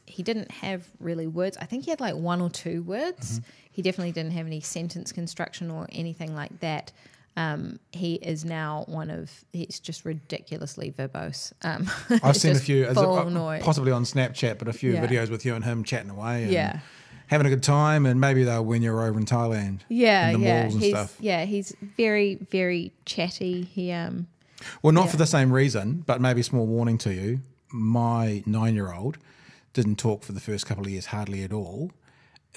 [SPEAKER 3] he didn't have really words. I think he had like 1 or 2 words. He definitely didn't have any sentence construction or anything like that. He is now he's just ridiculously verbose.
[SPEAKER 1] I've seen a few,
[SPEAKER 3] noise.
[SPEAKER 1] possibly on Snapchat, but a few videos with you and him chatting away and having a good time, and maybe they'll win you over in Thailand.
[SPEAKER 3] Yeah,
[SPEAKER 1] in the malls and stuff.
[SPEAKER 3] Yeah, he's very, very chatty. He
[SPEAKER 1] Well, not for the same reason, but maybe small warning to you. My 9-year-old didn't talk for the first couple of years hardly at all.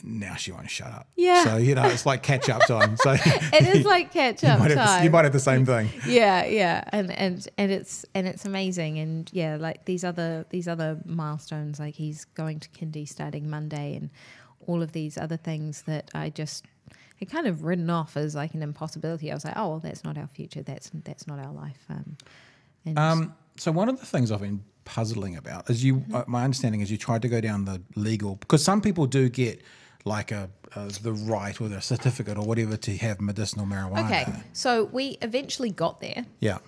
[SPEAKER 1] Now she won't shut up.
[SPEAKER 3] Yeah.
[SPEAKER 1] So, it's like catch-up time. So
[SPEAKER 3] it is like catch-up time.
[SPEAKER 1] You might have the same thing.
[SPEAKER 3] Yeah. And it's amazing. And yeah, like these other milestones, like he's going to kindy starting Monday and all of these other things that I had kind of written off as like an impossibility. I was like, oh, well, that's not our future. That's not our life.
[SPEAKER 1] So one of the things I've been puzzling about is my understanding is you tried to go down the legal, because some people do get like the right or the certificate or whatever to have medicinal marijuana.
[SPEAKER 3] Okay, so we eventually got there.
[SPEAKER 1] Yeah.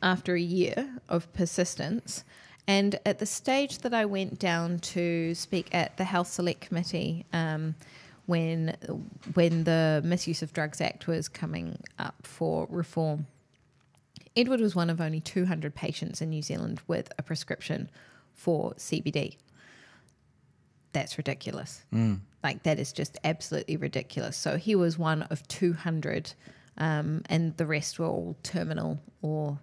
[SPEAKER 3] After a year of persistence. And at the stage that I went down to speak at the Health Select Committee, when the Misuse of Drugs Act was coming up for reform, Edward was one of only 200 patients in New Zealand with a prescription for CBD. That's ridiculous. Like, that is just absolutely ridiculous. So he was one of 200, and the rest were all terminal or,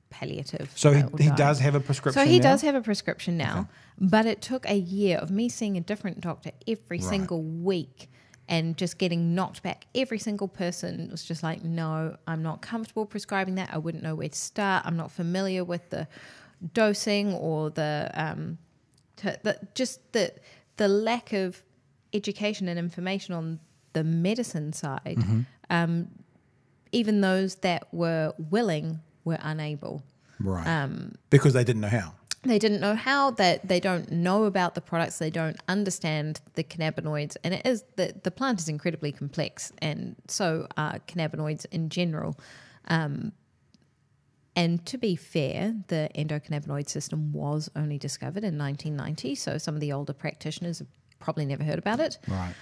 [SPEAKER 3] palliative.
[SPEAKER 1] So he does have a prescription
[SPEAKER 3] So he
[SPEAKER 1] now?
[SPEAKER 3] does have a prescription now. Okay. But it took a year of me seeing a different doctor every single week and just getting knocked back. Every single person was just like, no, I'm not comfortable prescribing that. I wouldn't know where to start. I'm not familiar with the dosing or the lack of education and information on the medicine side. Even those that were willing were unable.
[SPEAKER 1] Right. Because they didn't know how.
[SPEAKER 3] They didn't know how, that they don't know about the products, they don't understand the cannabinoids, and it is the plant is incredibly complex, and so are cannabinoids in general. And to be fair, the endocannabinoid system was only discovered in 1990, so some of the older practitioners have probably never heard about it.
[SPEAKER 1] Right.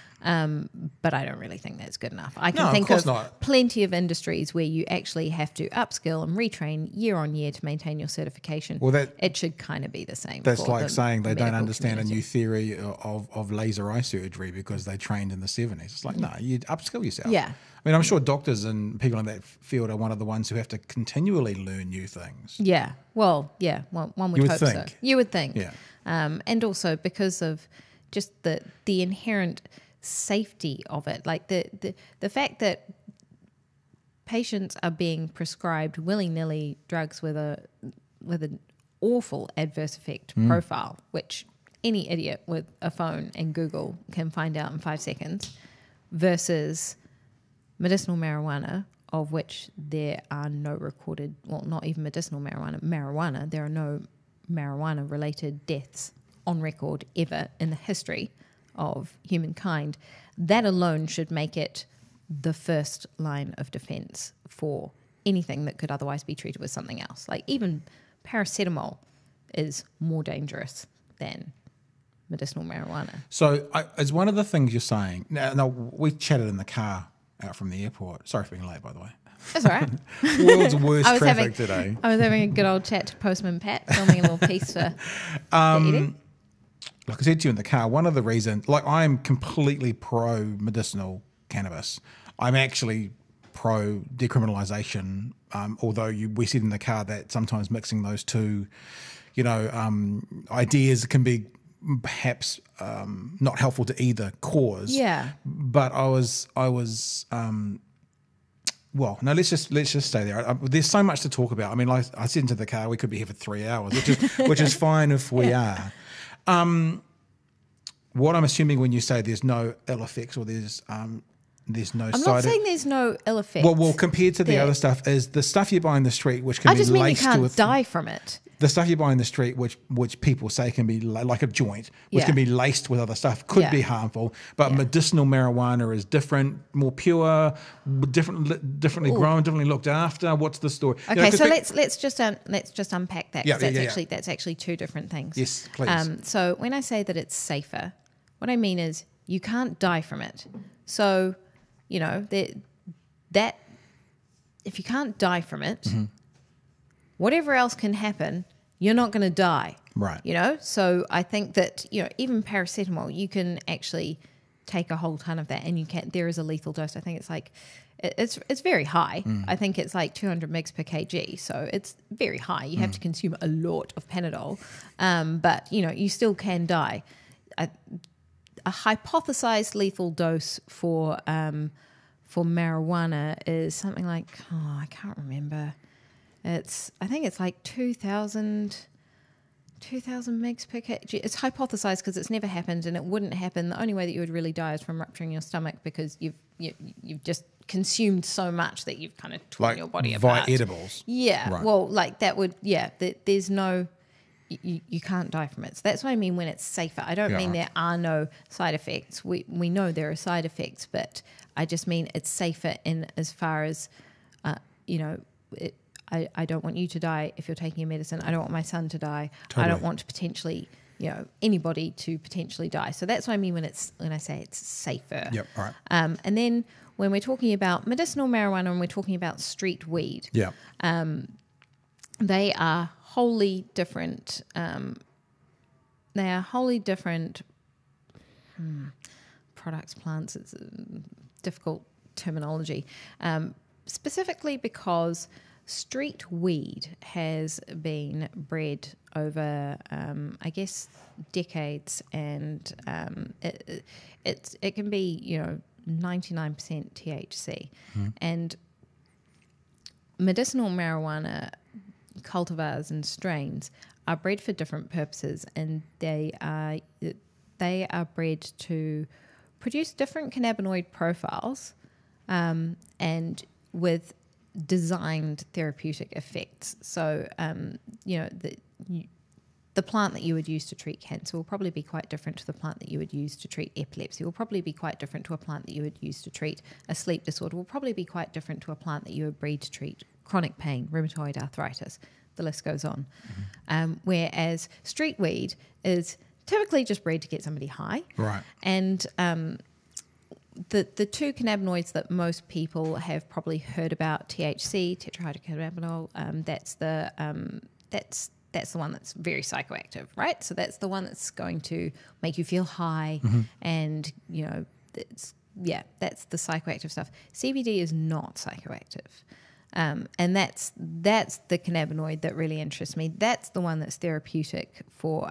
[SPEAKER 3] But I don't really think that's good enough. I can think of plenty of industries where you actually have to upskill and retrain year on year to maintain your certification.
[SPEAKER 1] Well,
[SPEAKER 3] it should kind of be the same.
[SPEAKER 1] That's like saying they don't understand
[SPEAKER 3] community.
[SPEAKER 1] a new theory of laser eye surgery because they trained in the 70s. It's like, no, you upskill yourself.
[SPEAKER 3] Yeah.
[SPEAKER 1] I mean, I'm sure doctors and people in that field are one of the ones who have to continually learn new things.
[SPEAKER 3] Yeah. Well, yeah. One would hope so. You would think.
[SPEAKER 1] Yeah.
[SPEAKER 3] And also because of just the inherent safety of it, like the fact that patients are being prescribed willy-nilly drugs with an awful adverse effect profile, which any idiot with a phone and Google can find out in 5 seconds, versus medicinal marijuana, of which there are no recorded, well, not even medicinal marijuana, there are no marijuana-related deaths on record ever in the history of humankind. That alone should make it the first line of defense for anything that could otherwise be treated with something else. Like even paracetamol is more dangerous than medicinal marijuana.
[SPEAKER 1] So as one of the things you're saying, now we chatted in the car out from the airport. Sorry for being late, by the way.
[SPEAKER 3] That's all right.
[SPEAKER 1] World's worst traffic today.
[SPEAKER 3] I was having a good old chat to Postman Pat, filming a little piece for Eddie.
[SPEAKER 1] Like I said to you in the car, one of the reasons, like I'm completely pro medicinal cannabis. I'm actually pro decriminalisation, although we said in the car that sometimes mixing those two, ideas can be perhaps not helpful to either cause.
[SPEAKER 3] Yeah.
[SPEAKER 1] But let's just stay there. There's so much to talk about. I mean, like I said into the car, we could be here for 3 hours, which is fine if we are. What I'm assuming when you say there's no ill effects or there's no
[SPEAKER 3] I'm not saying there's no ill effects.
[SPEAKER 1] Well, compared to the other stuff, is the stuff you buy in the street, which can be laced with.
[SPEAKER 3] I just mean you can't die from it.
[SPEAKER 1] the stuff you buy in the street, which people say can be like a joint, which
[SPEAKER 3] Yeah.
[SPEAKER 1] can be laced with other stuff, could
[SPEAKER 3] Yeah.
[SPEAKER 1] be harmful. But
[SPEAKER 3] Yeah.
[SPEAKER 1] medicinal marijuana is different, more pure, differently grown, differently looked after. What's the story? You know,
[SPEAKER 3] Okay,
[SPEAKER 1] 'cause
[SPEAKER 3] so
[SPEAKER 1] pe-
[SPEAKER 3] let's just unpack that,
[SPEAKER 1] Yeah,
[SPEAKER 3] because that's actually two different things.
[SPEAKER 1] Yes, please.
[SPEAKER 3] So when I say that it's safer, what I mean is you can't die from it. So, you know, that if you can't die from it,
[SPEAKER 1] Mm-hmm.
[SPEAKER 3] whatever else can happen, you're not going to die.
[SPEAKER 1] Right.
[SPEAKER 3] You know, so I think that, you know, even paracetamol, you can actually take a whole ton of that, and there is a lethal dose. I think it's like, it's very high. I think it's like 200 mg per kg. So it's very high. You have to consume a lot of Panadol. But, you know, you still can die. A hypothesized lethal dose for marijuana is something like, I can't remember. I think it's like 2,000 mgs per kg. It's hypothesized because it's never happened, and it wouldn't happen. The only way that you would really die is from rupturing your stomach, because you've just consumed so much that you've kind of torn your body apart.
[SPEAKER 1] Via edibles.
[SPEAKER 3] Yeah.
[SPEAKER 1] Right.
[SPEAKER 3] Well, like that would, there's no, you can't die from it. So that's what I mean when it's safer. I don't mean there are no side effects. We know there are side effects, but I just mean it's safer in as far as, you know, I don't want you to die if you're taking your medicine. I don't want my son to die.
[SPEAKER 1] Totally.
[SPEAKER 3] I don't want to potentially, you know, anybody to potentially die. So that's what I mean when I say it's safer.
[SPEAKER 1] Yep. All right.
[SPEAKER 3] And then when we're talking about medicinal marijuana and we're talking about street weed,
[SPEAKER 1] Yeah.
[SPEAKER 3] they are wholly different. They are wholly different products, plants. It's a difficult terminology, specifically because street weed has been bred over, I guess, decades, and it can be, you know, 99% THC, and medicinal marijuana cultivars and strains are bred for different purposes, and they are bred to produce different cannabinoid profiles, and with designed therapeutic effects. So, you know, the plant that you would use to treat cancer will probably be quite different to the plant that you would use to treat epilepsy. Will probably be quite different to a plant that you would use to treat a sleep disorder. Will probably be quite different to a plant that you would breed to treat chronic pain, rheumatoid arthritis. The list goes on. Whereas street weed is typically just bred to get somebody high. Right. And the two cannabinoids that most people have probably heard about, THC, tetrahydrocannabinol, that's the one that's very psychoactive, right? So that's the one that's going to make you feel high, and you know, that's the psychoactive stuff. CBD is not psychoactive, and that's the cannabinoid that really interests me. That's the one that's therapeutic for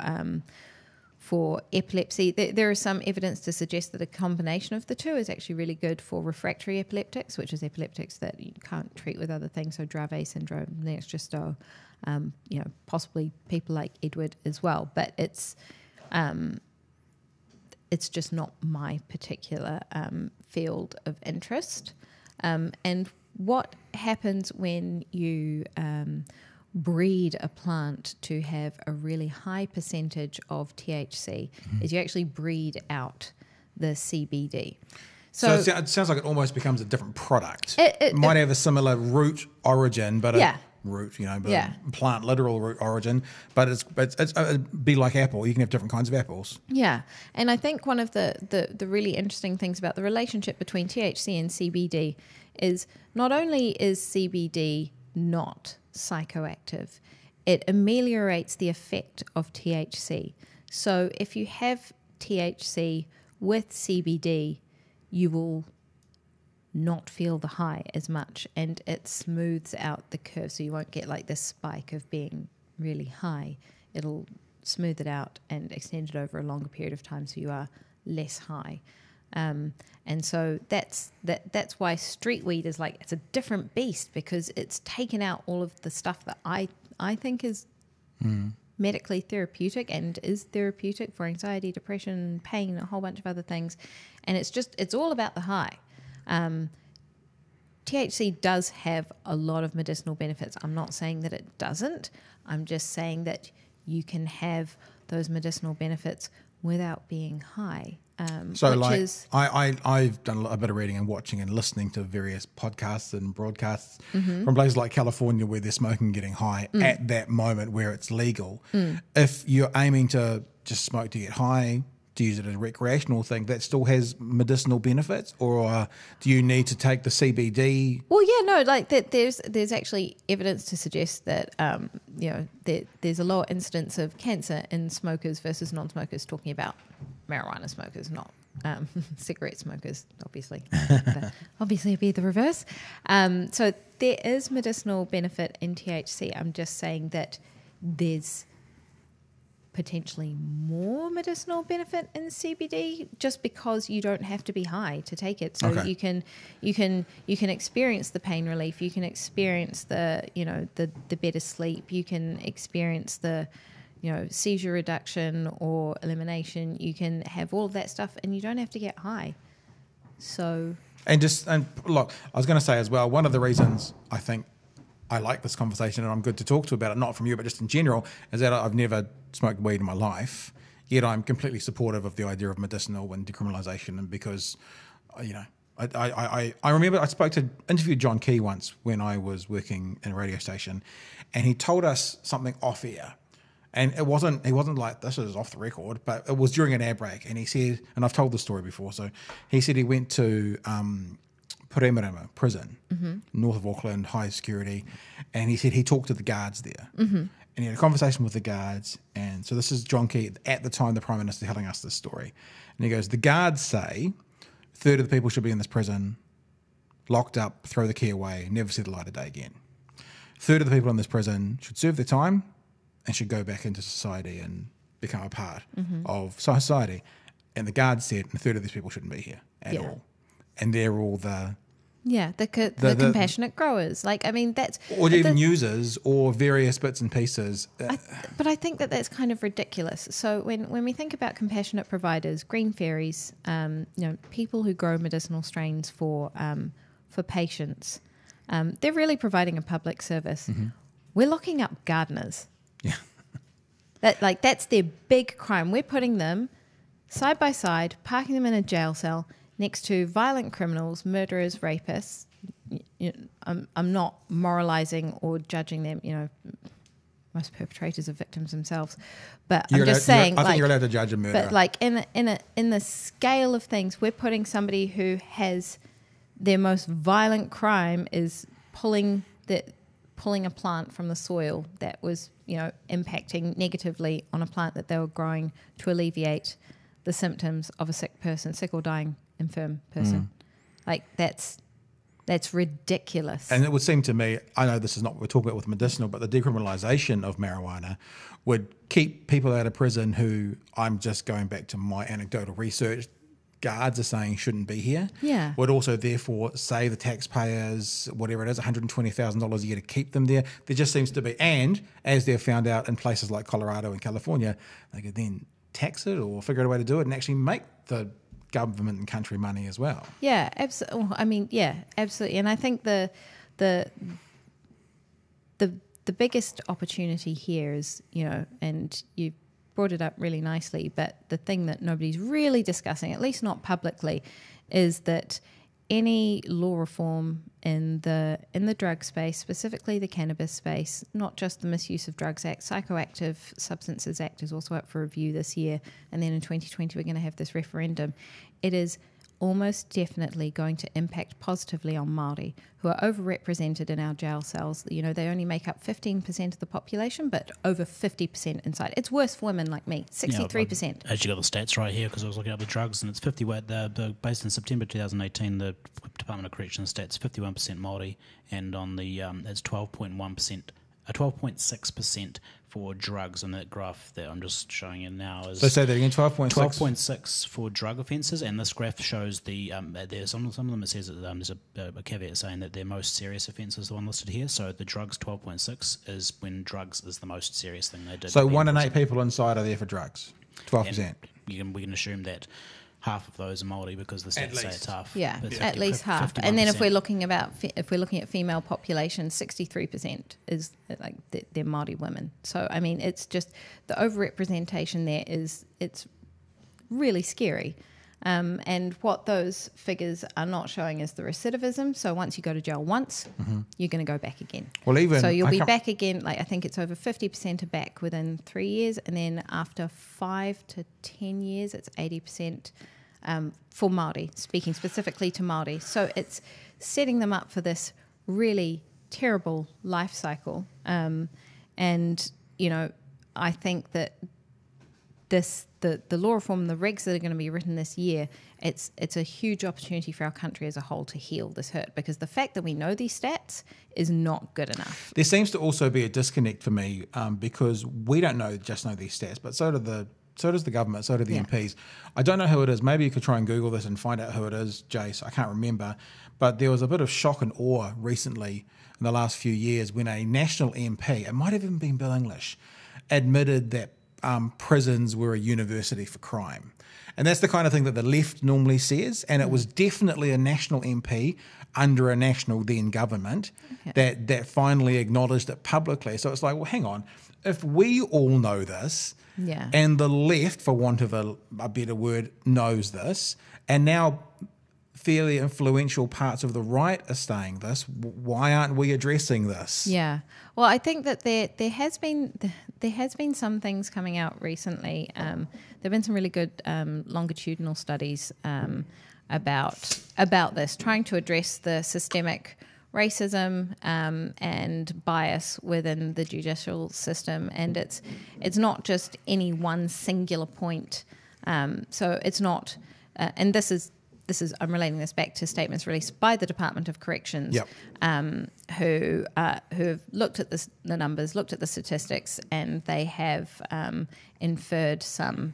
[SPEAKER 3] epilepsy. There is some evidence to suggest that a combination of the two is actually really good for refractory epileptics, which is epileptics that you can't treat with other things, so Dravet syndrome, Lennox-Gastaut, you know, possibly people like Edward as well. But it's just not my particular field of interest. And what happens when you breed a plant to have a really high percentage of THC is you actually breed out the CBD.
[SPEAKER 1] So it sounds like it almost becomes a different product. It might have a similar root origin, but a plant literal root origin, but it'd be like apple. You can have different kinds of apples.
[SPEAKER 3] Yeah, and I think one of the really interesting things about the relationship between THC and CBD is not only is CBD not psychoactive, it ameliorates the effect of THC. So if you have THC with CBD, you will not feel the high as much, and it smooths out the curve, so you won't get like this spike of being really high. It'll smooth it out and extend it over a longer period of time, so you are less high. And so that's why street weed is like, it's a different beast, because it's taken out all of the stuff that I think is medically therapeutic and is therapeutic for anxiety, depression, pain, a whole bunch of other things. And it's all about the high. THC does have a lot of medicinal benefits. I'm not saying that it doesn't. I'm just saying that you can have those medicinal benefits without being high.
[SPEAKER 1] So I've done a bit of reading and watching and listening to various podcasts and broadcasts from places like California where they're smoking and getting high at that moment where it's legal. If you're aiming to just smoke to get high, to use it as a recreational thing, that still has medicinal benefits, or do you need to take the CBD?
[SPEAKER 3] Well, yeah, no, like that. There's actually evidence to suggest that there's a lower incidence of cancer in smokers versus non-smokers. Talking about marijuana smokers, not cigarette smokers, obviously. Obviously, it'd be the reverse. So there is medicinal benefit in THC. I'm just saying that there's potentially more medicinal benefit in CBD just because you don't have to be high to take it. So you can experience the pain relief, you can experience the better sleep, you can experience the seizure reduction or elimination. You can have all of that stuff and you don't have to get high. So
[SPEAKER 1] and look, I was going to say as well, one of the reasons I think I like this conversation and I'm good to talk to about it, not from you, but just in general, is that I've never smoked weed in my life, yet I'm completely supportive of the idea of medicinal and decriminalisation. And because, I remember I interviewed John Key once when I was working in a radio station, and he told us something off air. And he wasn't like, this is off the record, but it was during an ad break. And he said, and I've told this story before, so he said he went to Paremarama prison, north of Auckland, high security, and he said he talked to the guards there, and he had a conversation with the guards. And so this is John Key at the time, the Prime Minister, telling us this story, and he goes, the guards say a third of the people should be in this prison, locked up, throw the key away, never see the light of day again. A third of the people in this prison should serve their time and should go back into society and become a part of society. And the guards said a third of these people shouldn't be here at all, and they're all the compassionate growers. Like, I mean, that's... Or even users or various bits and pieces.
[SPEAKER 3] But I think that that's kind of ridiculous. So when we think about compassionate providers, green fairies, people who grow medicinal strains for patients, they're really providing a public service. We're locking up gardeners.
[SPEAKER 1] Yeah.
[SPEAKER 3] That's their big crime. We're putting them side by side, parking them in a jail cell next to violent criminals, murderers, rapists. I'm not moralizing or judging them. Most perpetrators are victims themselves, but I'm just saying.
[SPEAKER 1] I think you're allowed to judge a murderer.
[SPEAKER 3] But like in the scale of things, we're putting somebody who has their most violent crime is pulling a plant from the soil that was impacting negatively on a plant that they were growing to alleviate the symptoms of a sick or dying infirm person. Like that's ridiculous.
[SPEAKER 1] And it would seem to me, I know this is not what we're talking about with medicinal, but the decriminalisation of marijuana would keep people out of prison who, I'm just going back to my anecdotal research, guards are saying shouldn't be here.
[SPEAKER 3] Yeah.
[SPEAKER 1] Would also therefore save the taxpayers, whatever it is, $120,000 a year to keep them there. There just seems to be, and as they've found out in places like Colorado and California, they could then tax it or figure out a way to do it and actually make the government and country money as well.
[SPEAKER 3] Yeah, absolutely. I mean, yeah, absolutely. And I think the biggest opportunity here is, and you brought it up really nicely, but the thing that nobody's really discussing, at least not publicly, is that any law reform in the drug space, specifically the cannabis space, not just the Misuse of Drugs Act, Psychoactive Substances Act is also up for review this year, and then in 2020 we're going to have this referendum. It is almost definitely going to impact positively on Māori, who are overrepresented in our jail cells. They only make up 15% of the population, but over 50% inside. It's worse for women like me, 63%.
[SPEAKER 4] Yeah, I actually got the stats right here because I was looking up the drugs, and it's 51. Based in September 2018, the Department of Corrections stats 51% Māori, and on the it's 12.1%. 12.6% for drugs, and that graph that I'm just showing you now is...
[SPEAKER 1] So say that again, 12.6?
[SPEAKER 4] 12.6 for drug offences, and this graph shows there's some of them it says that there's a caveat saying that their most serious offence is the one listed here, so the drugs 12.6 is when drugs is the most serious thing they did.
[SPEAKER 1] So 1 in 8 people inside are there for drugs, 12%.
[SPEAKER 4] We can assume that half of those are Māori because the stats say it's half.
[SPEAKER 3] Yeah,
[SPEAKER 4] It's
[SPEAKER 3] at least half.
[SPEAKER 4] 51%.
[SPEAKER 3] And then if we're looking at female population, 63% is like they're Māori women. So I mean, it's just the overrepresentation there it's really scary. And what those figures are not showing is the recidivism. So once you go to jail once, you're going to go back again.
[SPEAKER 1] Well, even
[SPEAKER 3] so you'll be back again. Like I think it's over 50% are back within 3 years, and then after 5 to 10 years, it's 80% for Māori. Speaking specifically to Māori, so it's setting them up for this really terrible life cycle. And you know, I think that the law reform, the regs that are going to be written this year, it's a huge opportunity for our country as a whole to heal this hurt, because the fact that we know these stats is not good enough.
[SPEAKER 1] There seems to also be a disconnect for me because we don't know these stats, but so does the government, so do the MPs. I don't know who it is. Maybe you could try and Google this and find out who it is, Jace. I can't remember. But there was a bit of shock and awe recently in the last few years when a national MP, it might have even been Bill English, admitted that prisons were a university for crime. And that's the kind of thing that the left normally says. And it was definitely a national MP under a national then government that finally acknowledged it publicly. So it's like, well, hang on. If we all know this, and the left, for want of a better word, knows this, and now fairly influential parts of the right are saying this, why aren't we addressing this?
[SPEAKER 3] Yeah. Well, I think that there has been some things coming out recently. There have been some really good longitudinal studies about this, trying to address the systemic racism and bias within the judicial system, and it's not just any one singular point. So it's not, and this is I'm relating this back to statements released by the Department of Corrections, who have looked at the numbers, looked at the statistics, and they have inferred some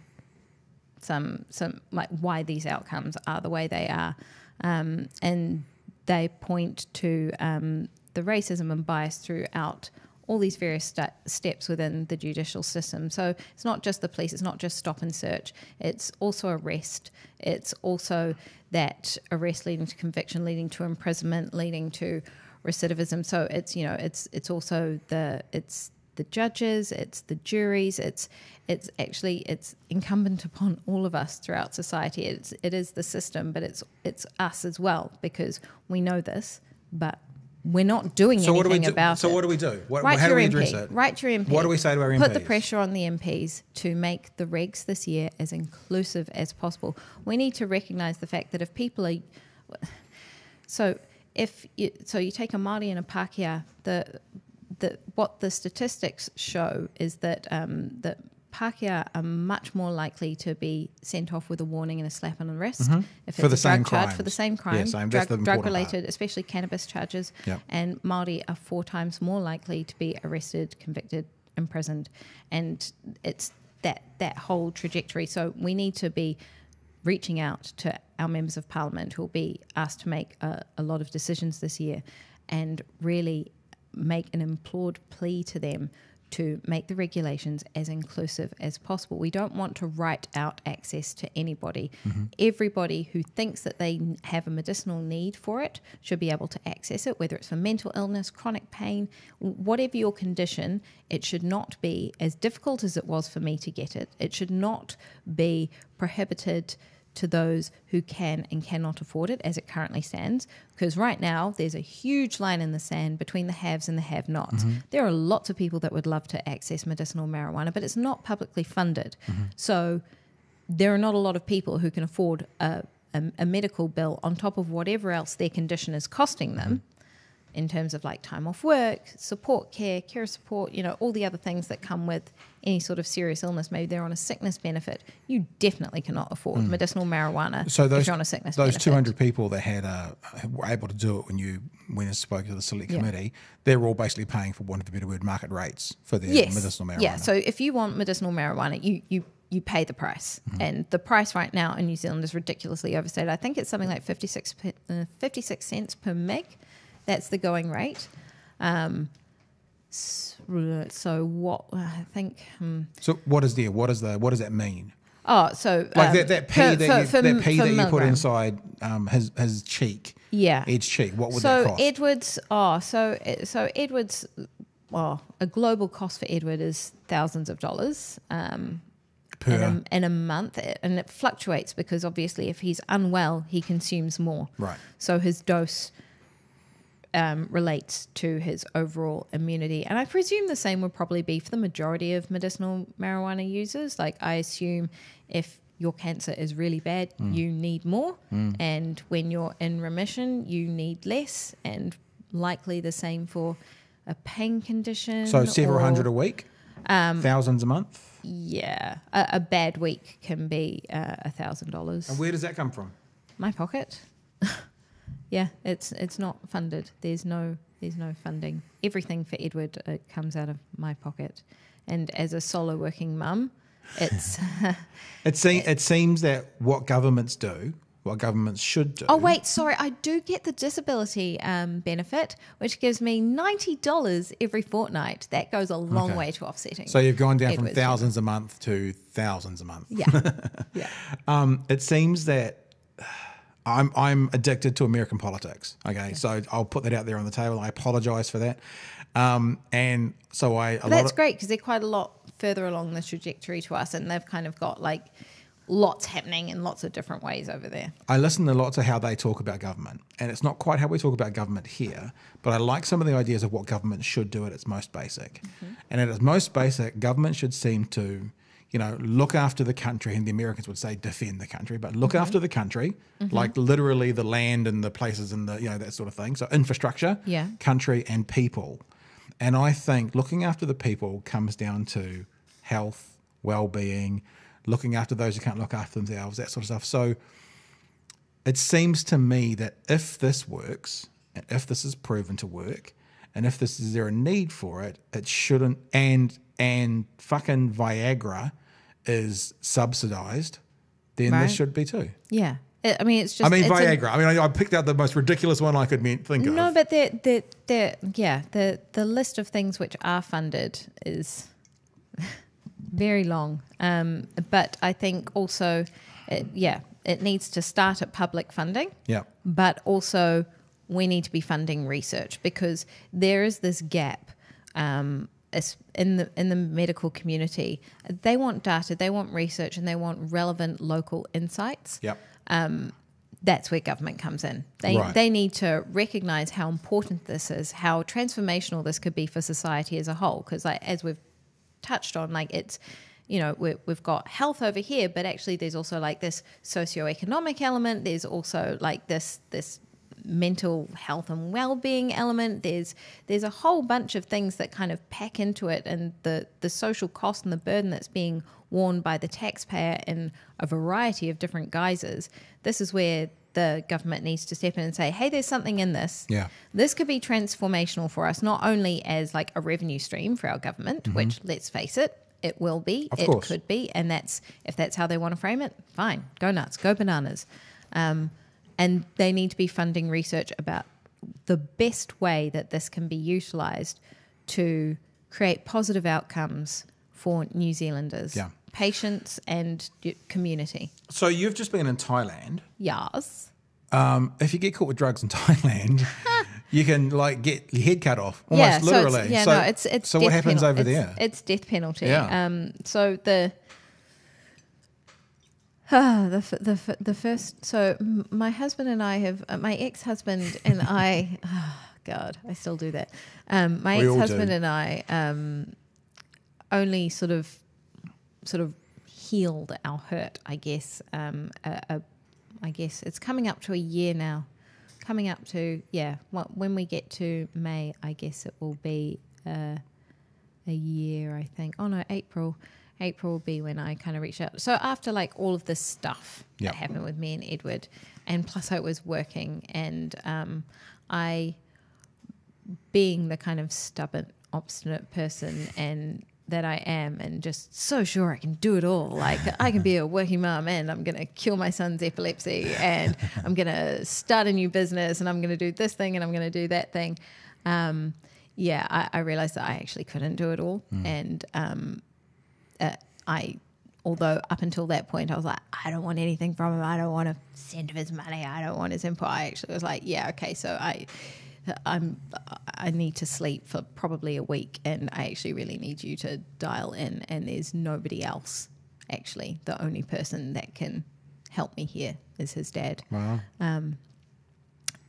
[SPEAKER 3] like why these outcomes are the way they are, and they point to the racism and bias throughout all these various steps within the judicial system. So it's not just the police, it's not just stop and search, it's also arrest, it's also that arrest leading to conviction, leading to imprisonment, leading to recidivism. So it's, you know, it's also the judges, it's the juries, it's incumbent upon all of us throughout society. It is the system, but it's us as well, because we know this, but we're not doing anything about it.
[SPEAKER 1] So what do we do?
[SPEAKER 3] How
[SPEAKER 1] do we address it?
[SPEAKER 3] Write to your MP.
[SPEAKER 1] What do we say to our MPs?
[SPEAKER 3] Put the pressure on the MPs to make the regs this year as inclusive as possible. We need to recognise the fact that if people are... So you take a Māori and a Pākehā, what the statistics show is that that Pākehā are much more likely to be sent off with a warning and a slap on the wrist if
[SPEAKER 1] for
[SPEAKER 3] it's
[SPEAKER 1] the
[SPEAKER 3] a
[SPEAKER 1] same
[SPEAKER 3] drug charge,
[SPEAKER 1] crimes.
[SPEAKER 3] for the same crime, drug related, especially cannabis charges.
[SPEAKER 1] Yep.
[SPEAKER 3] And Māori are 4 times more likely to be arrested, convicted, imprisoned, and it's that whole trajectory. So we need to be reaching out to our members of parliament who will be asked to make a lot of decisions this year, and really make an implored plea to them to make the regulations as inclusive as possible. We don't want to write out access to anybody. Everybody who thinks that they have a medicinal need for it should be able to access it, whether it's for mental illness, chronic pain, whatever your condition. It should not be as difficult as it was for me to get it. It should not be prohibited to those who can and cannot afford it as it currently stands, because right now there's a huge line in the sand between the haves and the have-nots. There are lots of people that would love to access medicinal marijuana, but it's not publicly funded. So there are not a lot of people who can afford a medical bill on top of whatever else their condition is costing them, in terms of like time off work, support care, care support, you know, all the other things that come with any sort of serious illness. Maybe they're on a sickness benefit. You definitely cannot afford medicinal marijuana if you're on a sickness benefit.
[SPEAKER 1] Those 200 people that were able to do it when you spoke to the select committee, they're all basically paying, for want of a better word, market rates for their medicinal marijuana.
[SPEAKER 3] Yeah, so if you want medicinal marijuana, you pay the price. And the price right now in New Zealand is ridiculously overstated. I think it's something like 56 cents per meg. That's the going rate. So what I think.
[SPEAKER 1] So what is there? What does that mean?
[SPEAKER 3] Oh, so
[SPEAKER 1] Like that pea that you put
[SPEAKER 3] milligram.
[SPEAKER 1] inside his cheek,
[SPEAKER 3] Yeah.
[SPEAKER 1] edge cheek. What would that cost?
[SPEAKER 3] So Edwards, a global cost for Edward is thousands of dollars in a month, and it fluctuates because obviously if he's unwell, he consumes more.
[SPEAKER 1] Right.
[SPEAKER 3] So his dose relates to his overall immunity, and I presume the same would probably be for the majority of medicinal marijuana users. Like I assume if your cancer is really bad, you need more, and when you're in remission, you need less, and likely the same for a pain condition.
[SPEAKER 1] So several hundred a week, thousands a month.
[SPEAKER 3] Yeah, a bad week can be $1,000.
[SPEAKER 1] And where does that come from?
[SPEAKER 3] My pocket. Yeah, it's not funded. There's no funding. Everything for Edward comes out of my pocket, and as a solo working mum, it's.
[SPEAKER 1] It seems that what governments should do.
[SPEAKER 3] Oh wait, sorry, I do get the disability benefit, which gives me $90 every fortnight. That goes a long way to offsetting.
[SPEAKER 1] So you've gone down from
[SPEAKER 3] Edward's
[SPEAKER 1] thousands a month to thousands a month.
[SPEAKER 3] Yeah, yeah.
[SPEAKER 1] It seems that I'm addicted to American politics. Okay, so I'll put that out there on the table. I apologise for that. And so
[SPEAKER 3] That's great because they're quite a lot further along the trajectory to us, and they've kind of got like lots happening in lots of different ways over there.
[SPEAKER 1] I listen a lot to how they talk about government, and it's not quite how we talk about government here, but I like some of the ideas of what government should do at its most basic. And at its most basic, government should seem to, look after the country, and the Americans would say defend the country, but look after the country, like literally the land and the places and the, that sort of thing. So infrastructure, country and people. And I think looking after the people comes down to health, well-being, looking after those who can't look after themselves, that sort of stuff. So it seems to me that if this works, and if this is proven to work, and if is there a need for it, it shouldn't. And fucking Viagra is subsidised, then this should be too.
[SPEAKER 3] Yeah. It's just.
[SPEAKER 1] Viagra. I picked out the most ridiculous one I could think of.
[SPEAKER 3] No, but the list of things which are funded is very long. But I think also, it needs to start at public funding.
[SPEAKER 1] Yeah.
[SPEAKER 3] But also, we need to be funding research because there is this gap. In the medical community, they want data, they want research, and they want relevant local insights.
[SPEAKER 1] Yep.
[SPEAKER 3] That's where government comes in. They need to recognise how important this is, how transformational this could be for society as a whole. Because as we've touched on, it's, we've got health over here, but actually there's also this socioeconomic element. There's also this mental health and well-being element. There's a whole bunch of things that kind of pack into it, and the social cost and the burden that's being worn by the taxpayer in a variety of different guises. This is where the government needs to step in and say, hey, there's something in this.
[SPEAKER 1] Yeah.
[SPEAKER 3] This could be transformational for us, not only as a revenue stream for our government, which, let's face it, it will be,
[SPEAKER 1] of course.
[SPEAKER 3] Could be, and if that's how they want to frame it, fine, go nuts, go bananas. And they need to be funding research about the best way that this can be utilised to create positive outcomes for New Zealanders, patients and community.
[SPEAKER 1] So you've just been in Thailand.
[SPEAKER 3] Yes.
[SPEAKER 1] If you get caught with drugs in Thailand, you can get your head cut off, almost literally.
[SPEAKER 3] It's
[SPEAKER 1] so what happens over there?
[SPEAKER 3] It's death penalty.
[SPEAKER 1] Yeah.
[SPEAKER 3] So the first. So my husband and I have my ex-husband and I. Oh God, I still do that. My ex-husband and I only sort of healed our hurt. I guess. I guess it's coming up to a year now. Coming up to when we get to May, I guess it will be a year. I think. Oh no, April. April will be when I kind of reached out. So after all of this stuff that happened with me and Edward, and plus I was working, and I, being the kind of stubborn, obstinate person and that I am, and just so sure I can do it all. I can be a working mum, and I'm going to cure my son's epilepsy, and I'm going to start a new business, and I'm going to do this thing, and I'm going to do that thing. I realized that I actually couldn't do it all, and I although up until that point I was like, I don't want anything from him. I don't want to send him his money. I don't want his input. I actually was like, yeah, okay, so I need to sleep for probably a week, and I actually really need you to dial in, and there's nobody else. Actually, the only person that can help me here is his dad.
[SPEAKER 1] Wow.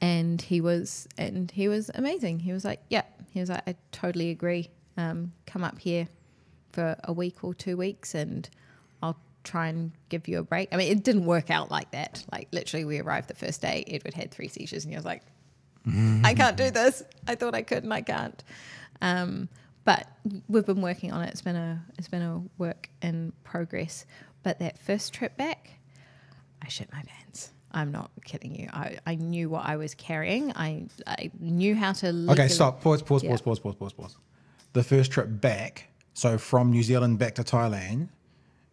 [SPEAKER 3] And he was amazing. He was like, yeah. He was like, I totally agree. Come up here for a week or 2 weeks, and I'll try and give you a break. I mean, it didn't work out like that. Like literally, we arrived the first day. Edward had 3 seizures, and he was like, I can't do this. I thought I could, and I can't. But we've been working on it. It's been a work in progress. But that first trip back, I shit my pants. I'm not kidding you. I knew what I was carrying. I knew how to.
[SPEAKER 1] Okay, stop. Pause. The first trip back, so from New Zealand back to Thailand,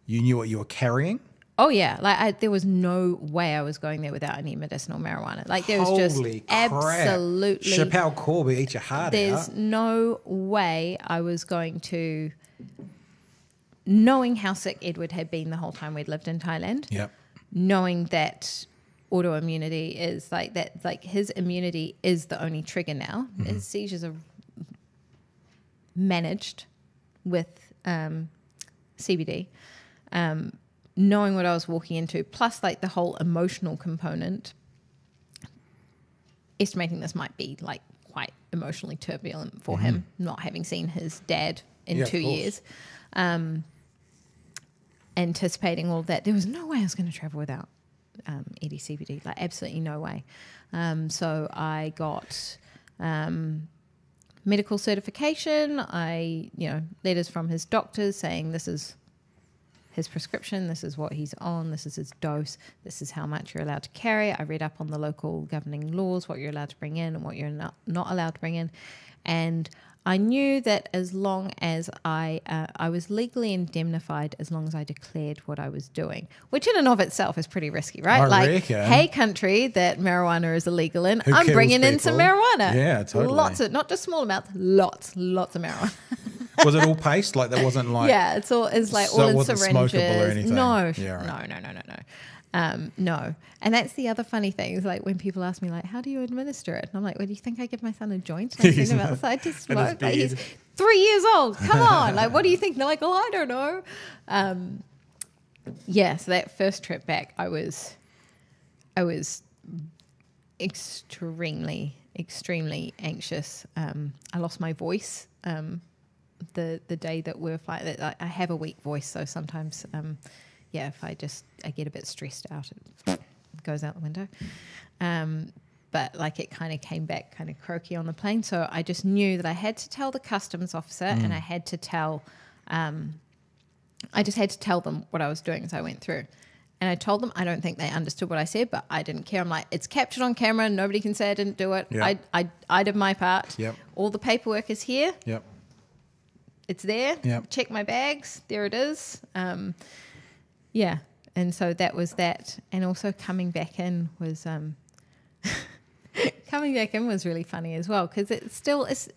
[SPEAKER 1] you knew what you were carrying?
[SPEAKER 3] Oh yeah, like there was no way I was going there without any medicinal marijuana. Like there was
[SPEAKER 1] Holy
[SPEAKER 3] just
[SPEAKER 1] crap.
[SPEAKER 3] absolutely.
[SPEAKER 1] Chappelle Corby, eat your heart
[SPEAKER 3] There's
[SPEAKER 1] out.
[SPEAKER 3] no way I was going to. Knowing how sick Edward had been the whole time we'd lived in Thailand.
[SPEAKER 1] Yep.
[SPEAKER 3] Knowing that autoimmunity is like that, like his immunity is the only trigger now.
[SPEAKER 1] Mm-hmm.
[SPEAKER 3] His seizures are managed with CBD. Knowing what I was walking into, plus like the whole emotional component, estimating this might be like quite emotionally turbulent for him, not having seen his dad in 2 years. Anticipating all of that, there was no way I was going to travel without Eddie CBD, like absolutely no way. So I got medical certification. Letters from his doctors saying this is his prescription, this is what he's on, this is his dose, this is how much you're allowed to carry. I read up on the local governing laws, what you're allowed to bring in and what you're not allowed to bring in. And I knew that as long as I was legally indemnified as long as I declared what I was doing, which in and of itself is pretty risky, right?
[SPEAKER 1] I
[SPEAKER 3] like,
[SPEAKER 1] reckon.
[SPEAKER 3] hey, country that marijuana is illegal in,
[SPEAKER 1] Who
[SPEAKER 3] I'm
[SPEAKER 1] kills
[SPEAKER 3] bringing in some
[SPEAKER 1] people?
[SPEAKER 3] marijuana.
[SPEAKER 1] Yeah, totally.
[SPEAKER 3] Lots of, not just small amounts, lots of marijuana.
[SPEAKER 1] Was it all paste? Like there wasn't like...
[SPEAKER 3] Yeah, it's like
[SPEAKER 1] So
[SPEAKER 3] all
[SPEAKER 1] it
[SPEAKER 3] in
[SPEAKER 1] wasn't
[SPEAKER 3] syringes.
[SPEAKER 1] smokable or anything?
[SPEAKER 3] No,
[SPEAKER 1] Yeah, right.
[SPEAKER 3] no. No. And that's the other funny thing is like when people ask me like, how do you administer it? And I'm like, well, do you think I give my son a joint? And I send him outside to smoke? Like, he's 3 years old. Come on. Like, what do you think? And they're like, oh, I don't know. So that first trip back, I was extremely anxious. I lost my voice the day that we're flying. I have a weak voice, so sometimes if I get a bit stressed out, it goes out the window. But like it kind of came back kind of croaky on the plane, so I just knew that I had to tell the customs officer, and I had to tell I just had to tell them what I was doing as I went through. And I told them, I don't think they understood what I said, but I didn't care. I'm like, it's captured on camera. Nobody can say I didn't do it.
[SPEAKER 1] Yep.
[SPEAKER 3] I did my part.
[SPEAKER 1] Yep.
[SPEAKER 3] All the paperwork is here.
[SPEAKER 1] Yep.
[SPEAKER 3] It's there.
[SPEAKER 1] Yep.
[SPEAKER 3] Check my bags. There it is. And so that was that. And also coming back in was really funny as well, because it still is.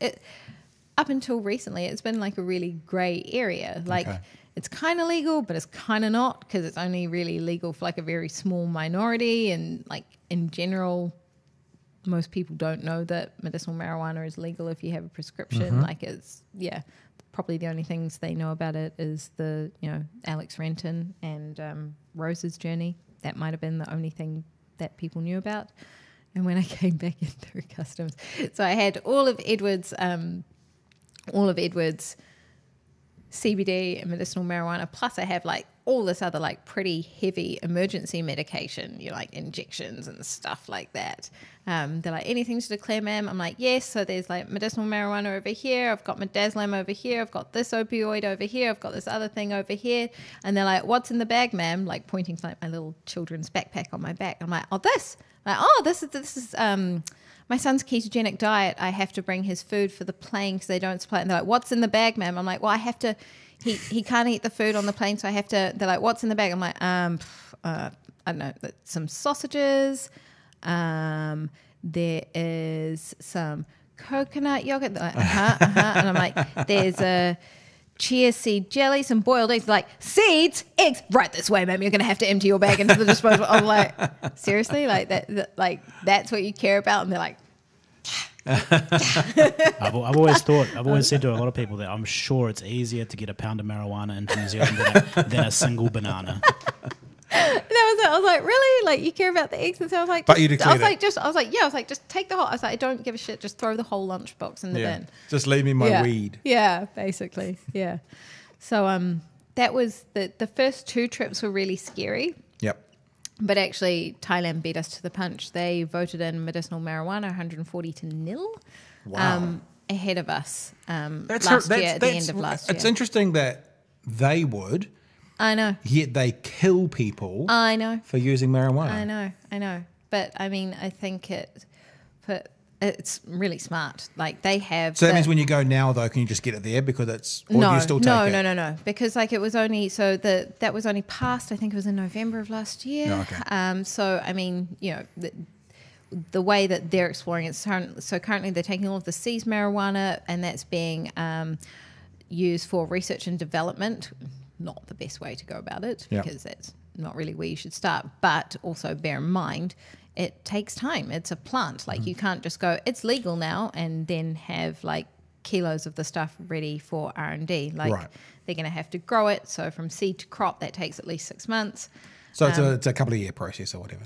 [SPEAKER 3] Up until recently, it's been like a really grey area. Like it's kind of legal, but it's kind of not, because it's only really legal for like a very small minority. And like in general, most people don't know that medicinal marijuana is legal if you have a prescription. Like it's probably the only things they know about it is the Alex Renton and Rose's journey. That might have been the only thing that people knew about. And when I came back in through customs, so I had all of Edward's CBD and medicinal marijuana, plus I have like all this other like pretty heavy emergency medication, like injections and stuff like that. They're like, anything to declare, ma'am? I'm like, yes. So there's like medicinal marijuana over here, I've got midazolam over here, I've got this opioid over here, I've got this other thing over here. And they're like, what's in the bag, ma'am? Like pointing to like my little children's backpack on my back. I'm like, oh, this. Like, oh, this is my son's ketogenic diet. I have to bring his food for the plane because they don't supply it. And they're like, what's in the bag, ma'am? I'm like, well, I have to, he can't eat the food on the plane, so I have to, they're like, what's in the bag? I'm like, I don't know, some sausages. There is some coconut yogurt. They're like, and I'm like, there's a chia seed jelly, some boiled eggs. Like, seeds, eggs, right this way, ma'am. You're going to have to empty your bag into the disposal. I'm like, seriously? Like, that's what you care about? And they're like,
[SPEAKER 4] I've always said to a lot of people that I'm sure it's easier to get a pound of marijuana into New Zealand than a single banana.
[SPEAKER 3] that was it. I was like, really? Like, you care about the eggs? And so I was like,
[SPEAKER 1] but you declared
[SPEAKER 3] just take the whole. I was like, I don't give a shit. Just throw the whole lunchbox in the bin.
[SPEAKER 1] Just leave me my weed.
[SPEAKER 3] Yeah, basically. Yeah. So that was the first 2 trips were really scary.
[SPEAKER 1] Yep.
[SPEAKER 3] But actually, Thailand beat us to the punch. They voted in medicinal marijuana 140 to 0.
[SPEAKER 1] Wow.
[SPEAKER 3] Ahead of us at the end of last year.
[SPEAKER 1] It's interesting that they would.
[SPEAKER 3] I know.
[SPEAKER 1] Yet they kill people.
[SPEAKER 3] I know.
[SPEAKER 1] For using marijuana.
[SPEAKER 3] I know. But I mean, I think it's really smart. Like, they have.
[SPEAKER 1] So that means when you go now, though, can you just get it there because it's? Or do you still take it?
[SPEAKER 3] No. Because like it was only that was only passed. I think it was in November of last year.
[SPEAKER 1] Oh, okay.
[SPEAKER 3] So I mean, you know, the way that they're exploring it. So currently they're taking all of the seized marijuana, and that's being used for research and development. Not the best way to go about it, because that's not really where you should start. But also bear in mind, it takes time. It's a plant. Like, you can't just go, it's legal now, and then have like kilos of the stuff ready for R&D. Like, they're going to have to grow it. So from seed to crop, that takes at least 6 months.
[SPEAKER 1] So it's a couple of year process or whatever.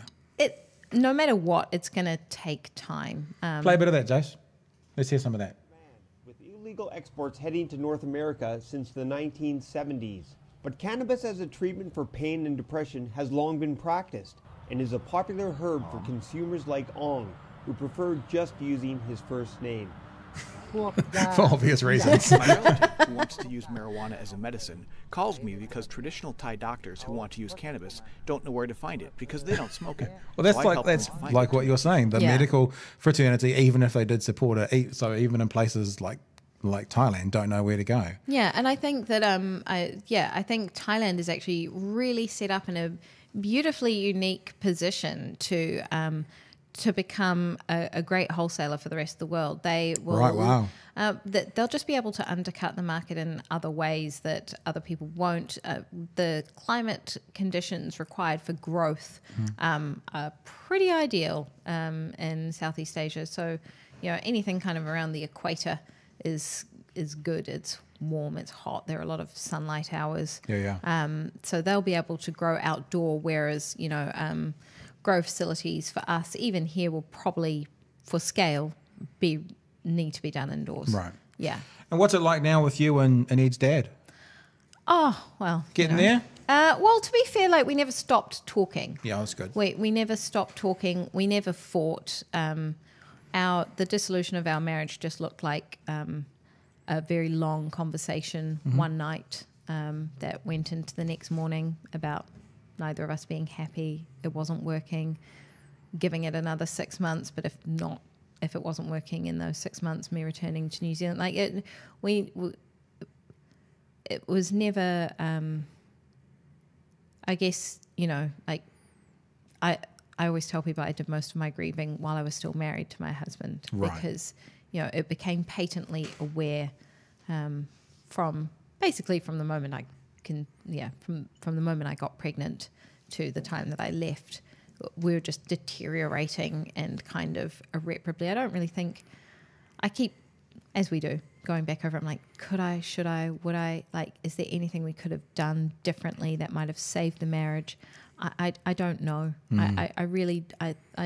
[SPEAKER 3] No matter what, it's going to take time.
[SPEAKER 1] Play a bit of that, Jace. Let's hear some of that.
[SPEAKER 5] With illegal exports heading to North America since the 1970s. But cannabis as a treatment for pain and depression has long been practiced and is a popular herb for consumers like Ong, who prefer just using his first name.
[SPEAKER 1] For obvious reasons.
[SPEAKER 6] My relative, who wants to use marijuana as a medicine, calls me because traditional Thai doctors who want to use cannabis don't know where to find it because they don't smoke it.
[SPEAKER 1] Well, that's like what you're saying. The medical fraternity, even if they did support it, so even in places like Thailand, don't know where to go.
[SPEAKER 3] Yeah, and I think that I think Thailand is actually really set up in a beautifully unique position to become a great wholesaler for the rest of the world. They will, they'll just be able to undercut the market in other ways that other people won't. The climate conditions required for growth are pretty ideal in Southeast Asia. So, you know, anything kind of around the equator is good. It's warm, it's hot, there are a lot of sunlight hours. So they'll be able to grow outdoor, whereas, you know, grow facilities for us, even here, will probably, for scale, need to be done indoors.
[SPEAKER 1] Right.
[SPEAKER 3] Yeah.
[SPEAKER 1] And what's it like now with you and Ed's dad?
[SPEAKER 3] Oh, well.
[SPEAKER 1] Getting there?
[SPEAKER 3] Well, to be fair, like, we never stopped talking.
[SPEAKER 1] Yeah, that's good.
[SPEAKER 3] We never stopped talking. We never fought. The dissolution of our marriage just looked like a very long conversation one night that went into the next morning about neither of us being happy. It wasn't working. Giving it another 6 months, but if it wasn't working in those 6 months, me returning to New Zealand, like it was never. I guess, you know, like I always tell people I did most of my grieving while I was still married to my husband, because, you know, it became patently aware from the moment from the moment I got pregnant to the time that I left, we were just deteriorating and kind of irreparably. I don't really think, I keep, as we do, going back over, I'm like, could I, should I, would I, like, is there anything we could have done differently that might have saved the marriage? I don't know. I really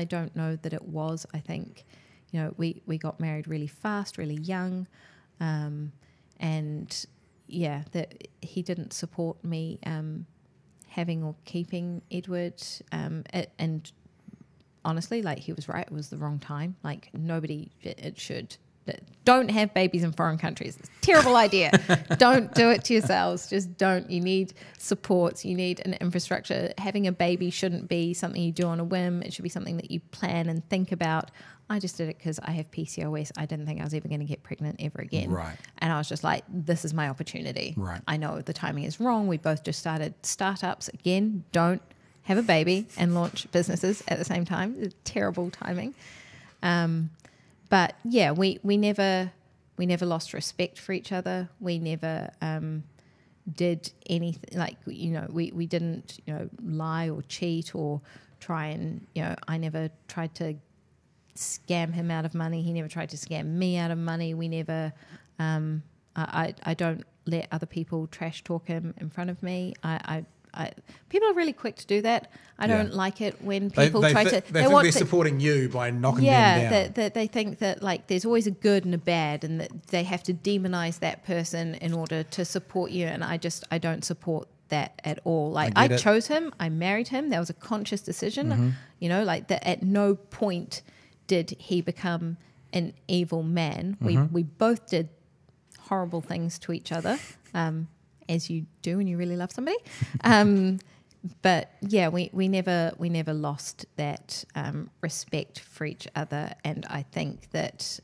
[SPEAKER 3] don't know that it was. I think, you know, we got married really fast, really young, and yeah, that he didn't support me having or keeping Edward, and honestly, like, he was right. It was the wrong time. Like, nobody, it should. Don't have babies in foreign countries. It's a terrible idea. Don't do it to yourselves. Just don't. You need supports. You need an infrastructure. Having a baby shouldn't be something you do on a whim. It should be something that you plan and think about. I just did it because I have PCOS. I didn't think I was ever going to get pregnant ever again.
[SPEAKER 1] Right.
[SPEAKER 3] And I was just like, this is my opportunity.
[SPEAKER 1] Right.
[SPEAKER 3] I know the timing is wrong. We both just started startups. Again, don't have a baby and launch businesses at the same time. It's terrible timing. But yeah, we never lost respect for each other. We never did anything like, we didn't, lie or cheat or try and, I never tried to scam him out of money. He never tried to scam me out of money. We never, I don't let other people trash talk him in front of me. People are really quick to do that. I don't like it when people try to.
[SPEAKER 1] They think they're supporting you by knocking them down.
[SPEAKER 3] Yeah, they think that like there's always a good and a bad, and that they have to demonize that person in order to support you. And I don't support that at all. Like I chose him, I married him. That was a conscious decision. Like that. At no point did he become an evil man. We both did horrible things to each other. As you do when you really love somebody. But yeah, we never lost that respect for each other. And I think that,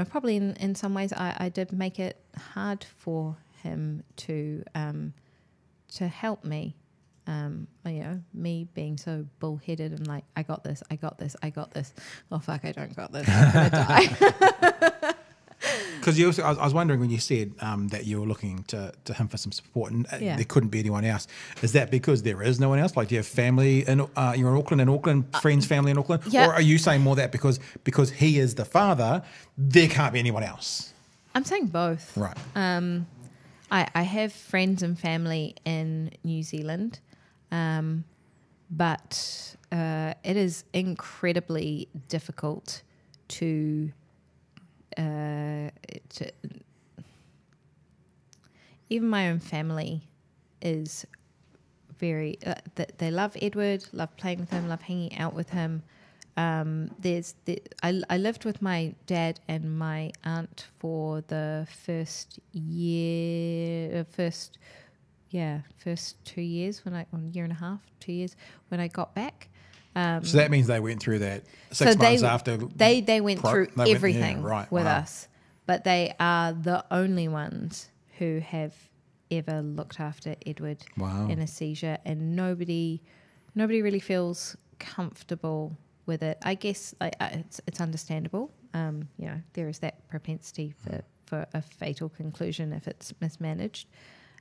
[SPEAKER 3] probably in some ways I did make it hard for him to help me. Me being so bullheaded and like, I got this. Oh fuck, I don't got this. I'm going to die.
[SPEAKER 1] Because I was wondering when you said that you were looking to him for some support and there couldn't be anyone else. Is that because there is no one else? Like, do you have family you're in Auckland, friends, family in Auckland?
[SPEAKER 3] Yeah.
[SPEAKER 1] Or are you saying more that because he is the father, there can't be anyone else?
[SPEAKER 3] I'm saying both.
[SPEAKER 1] Right.
[SPEAKER 3] I have friends and family in New Zealand, but it is incredibly difficult to even my own family is very they love Edward, love playing with him, love hanging out with him. I lived with my dad and my aunt for the first 2 years year and a half, 2 years when I got back.
[SPEAKER 1] So that means they went through that 6 months after.
[SPEAKER 3] They went through everything with
[SPEAKER 1] wow.
[SPEAKER 3] us, but they are the only ones who have ever looked after Edward in a seizure, and nobody really feels comfortable with it. I guess it's understandable. There is that propensity for a fatal conclusion if it's mismanaged.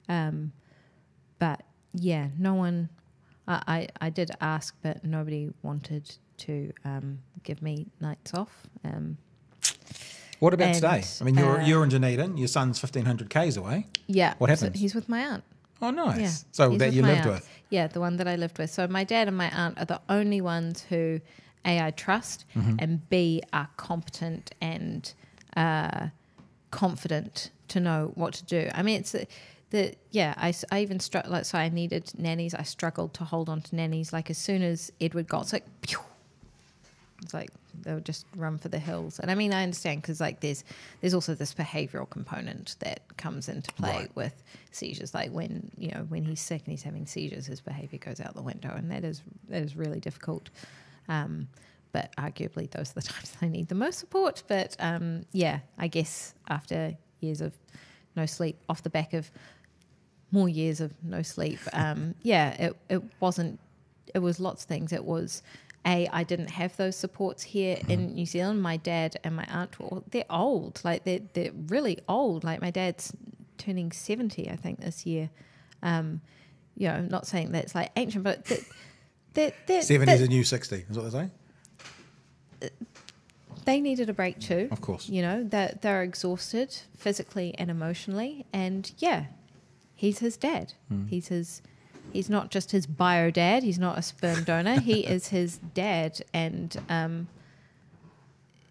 [SPEAKER 3] But yeah, no one. I did ask, but nobody wanted to give me nights off.
[SPEAKER 1] What about today? I mean, you're in Dunedin. Your son's 1,500 k's away.
[SPEAKER 3] Yeah.
[SPEAKER 1] What happens?
[SPEAKER 3] So he's with my aunt.
[SPEAKER 1] Oh, nice.
[SPEAKER 3] Yeah,
[SPEAKER 1] so that you lived with?
[SPEAKER 3] Yeah, the one that I lived with. So my dad and my aunt are the only ones who, A, I trust, and B, are competent and confident to know what to do. I mean, it's... I even struggled. So I needed nannies. I struggled to hold on to nannies. Like as soon as Edward got sick, it's like they would just run for the hills. And I mean, I understand because like there's also this behavioural component that comes into play with seizures. Like when he's sick and he's having seizures, his behaviour goes out the window, and that is really difficult. But arguably, those are the times I need the most support. But I guess after years of no sleep, off the back of more years of no sleep. It was lots of things. It was, I didn't have those supports here in New Zealand. My dad and my aunt, they're old. Like they're really old. Like my dad's turning 70, I think, this year. Not saying that's like ancient, but
[SPEAKER 1] 70 is a new 60, is what they say?
[SPEAKER 3] They needed a break too.
[SPEAKER 1] Of course.
[SPEAKER 3] They're exhausted physically and emotionally. And he's his dad. He's not just his bio dad. He's not a sperm donor. He is his dad. And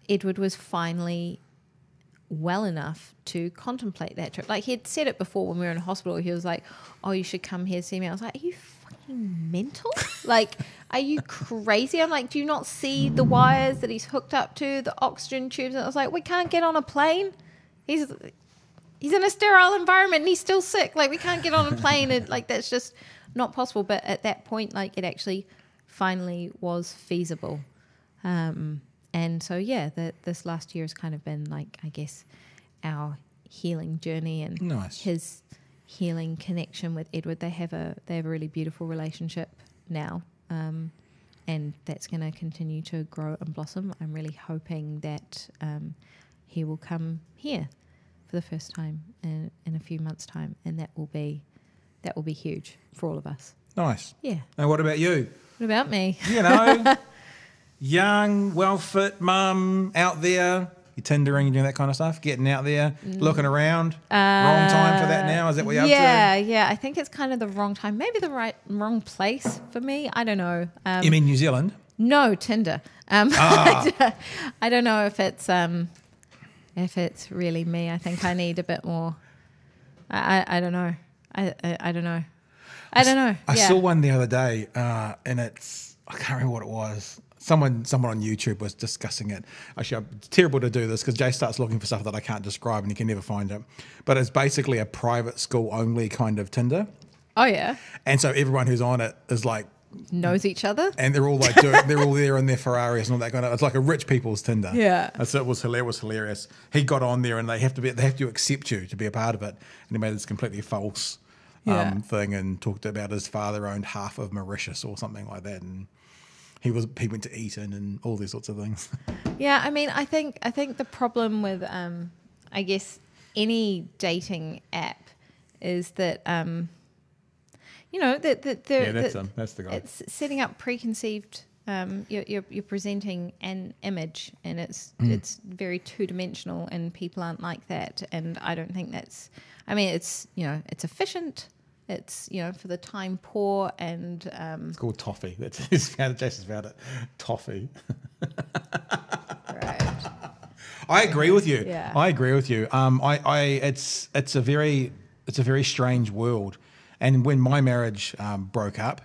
[SPEAKER 3] Edward was finally well enough to contemplate that trip. Like he had said it before when we were in hospital. He was like, "Oh, you should come here to see me." I was like, "Are you fucking mental? Like, are you crazy?" I'm like, "Do you not see the wires that he's hooked up to, the oxygen tubes?" And I was like, "We can't get on a plane. He's in a sterile environment and he's still sick. Like, we can't get on a plane." And like, that's just not possible. But at that point, like, it actually finally was feasible. And so, this last year has kind of been like, I guess, our healing journey and his healing connection with Edward. They have a really beautiful relationship now, and that's going to continue to grow and blossom. I'm really hoping that he will come here for the first time in a few months' time, and that will be huge for all of us.
[SPEAKER 1] Nice.
[SPEAKER 3] Yeah.
[SPEAKER 1] And what about you?
[SPEAKER 3] What about me?
[SPEAKER 1] You know, young, well-fit mum out there. You're Tindering, you're doing that kind of stuff, getting out there, looking around. Wrong time for that now? Is that what you're up to?
[SPEAKER 3] Yeah. I think it's kind of the wrong time. Maybe the wrong place for me. I don't know.
[SPEAKER 1] You mean New Zealand?
[SPEAKER 3] No, Tinder. I don't know if it's really me. I think I need a bit more. I don't know. I don't know. I don't know.
[SPEAKER 1] I saw one the other day, and I can't remember what it was. Someone on YouTube was discussing it. Actually, it's terrible to do this because Jay starts looking for stuff that I can't describe and he can never find it. But it's basically a private school only kind of Tinder.
[SPEAKER 3] Oh yeah.
[SPEAKER 1] And so everyone who's on it is like
[SPEAKER 3] knows each other,
[SPEAKER 1] and they're all like they're all there in their Ferraris and all that kind of. It's like a rich people's Tinder.
[SPEAKER 3] Yeah.
[SPEAKER 1] So it was hilarious. He got on there and they have to accept you to be a part of it, and he made this completely false thing and talked about his father owned half of Mauritius or something like that, and he went to Eton and all these sorts of things.
[SPEAKER 3] Yeah, I mean, I think the problem with I guess any dating app is that
[SPEAKER 1] that's the guy.
[SPEAKER 3] It's setting up preconceived. You're presenting an image, and it's very two-dimensional, and people aren't like that. And I don't think that's. I mean, it's efficient. It's for the time poor, and
[SPEAKER 1] it's called toffee. Jason's found it. Toffee.
[SPEAKER 3] Right.
[SPEAKER 1] I agree with you.
[SPEAKER 3] Yeah.
[SPEAKER 1] I agree with you. It's a very strange world. And when my marriage broke up,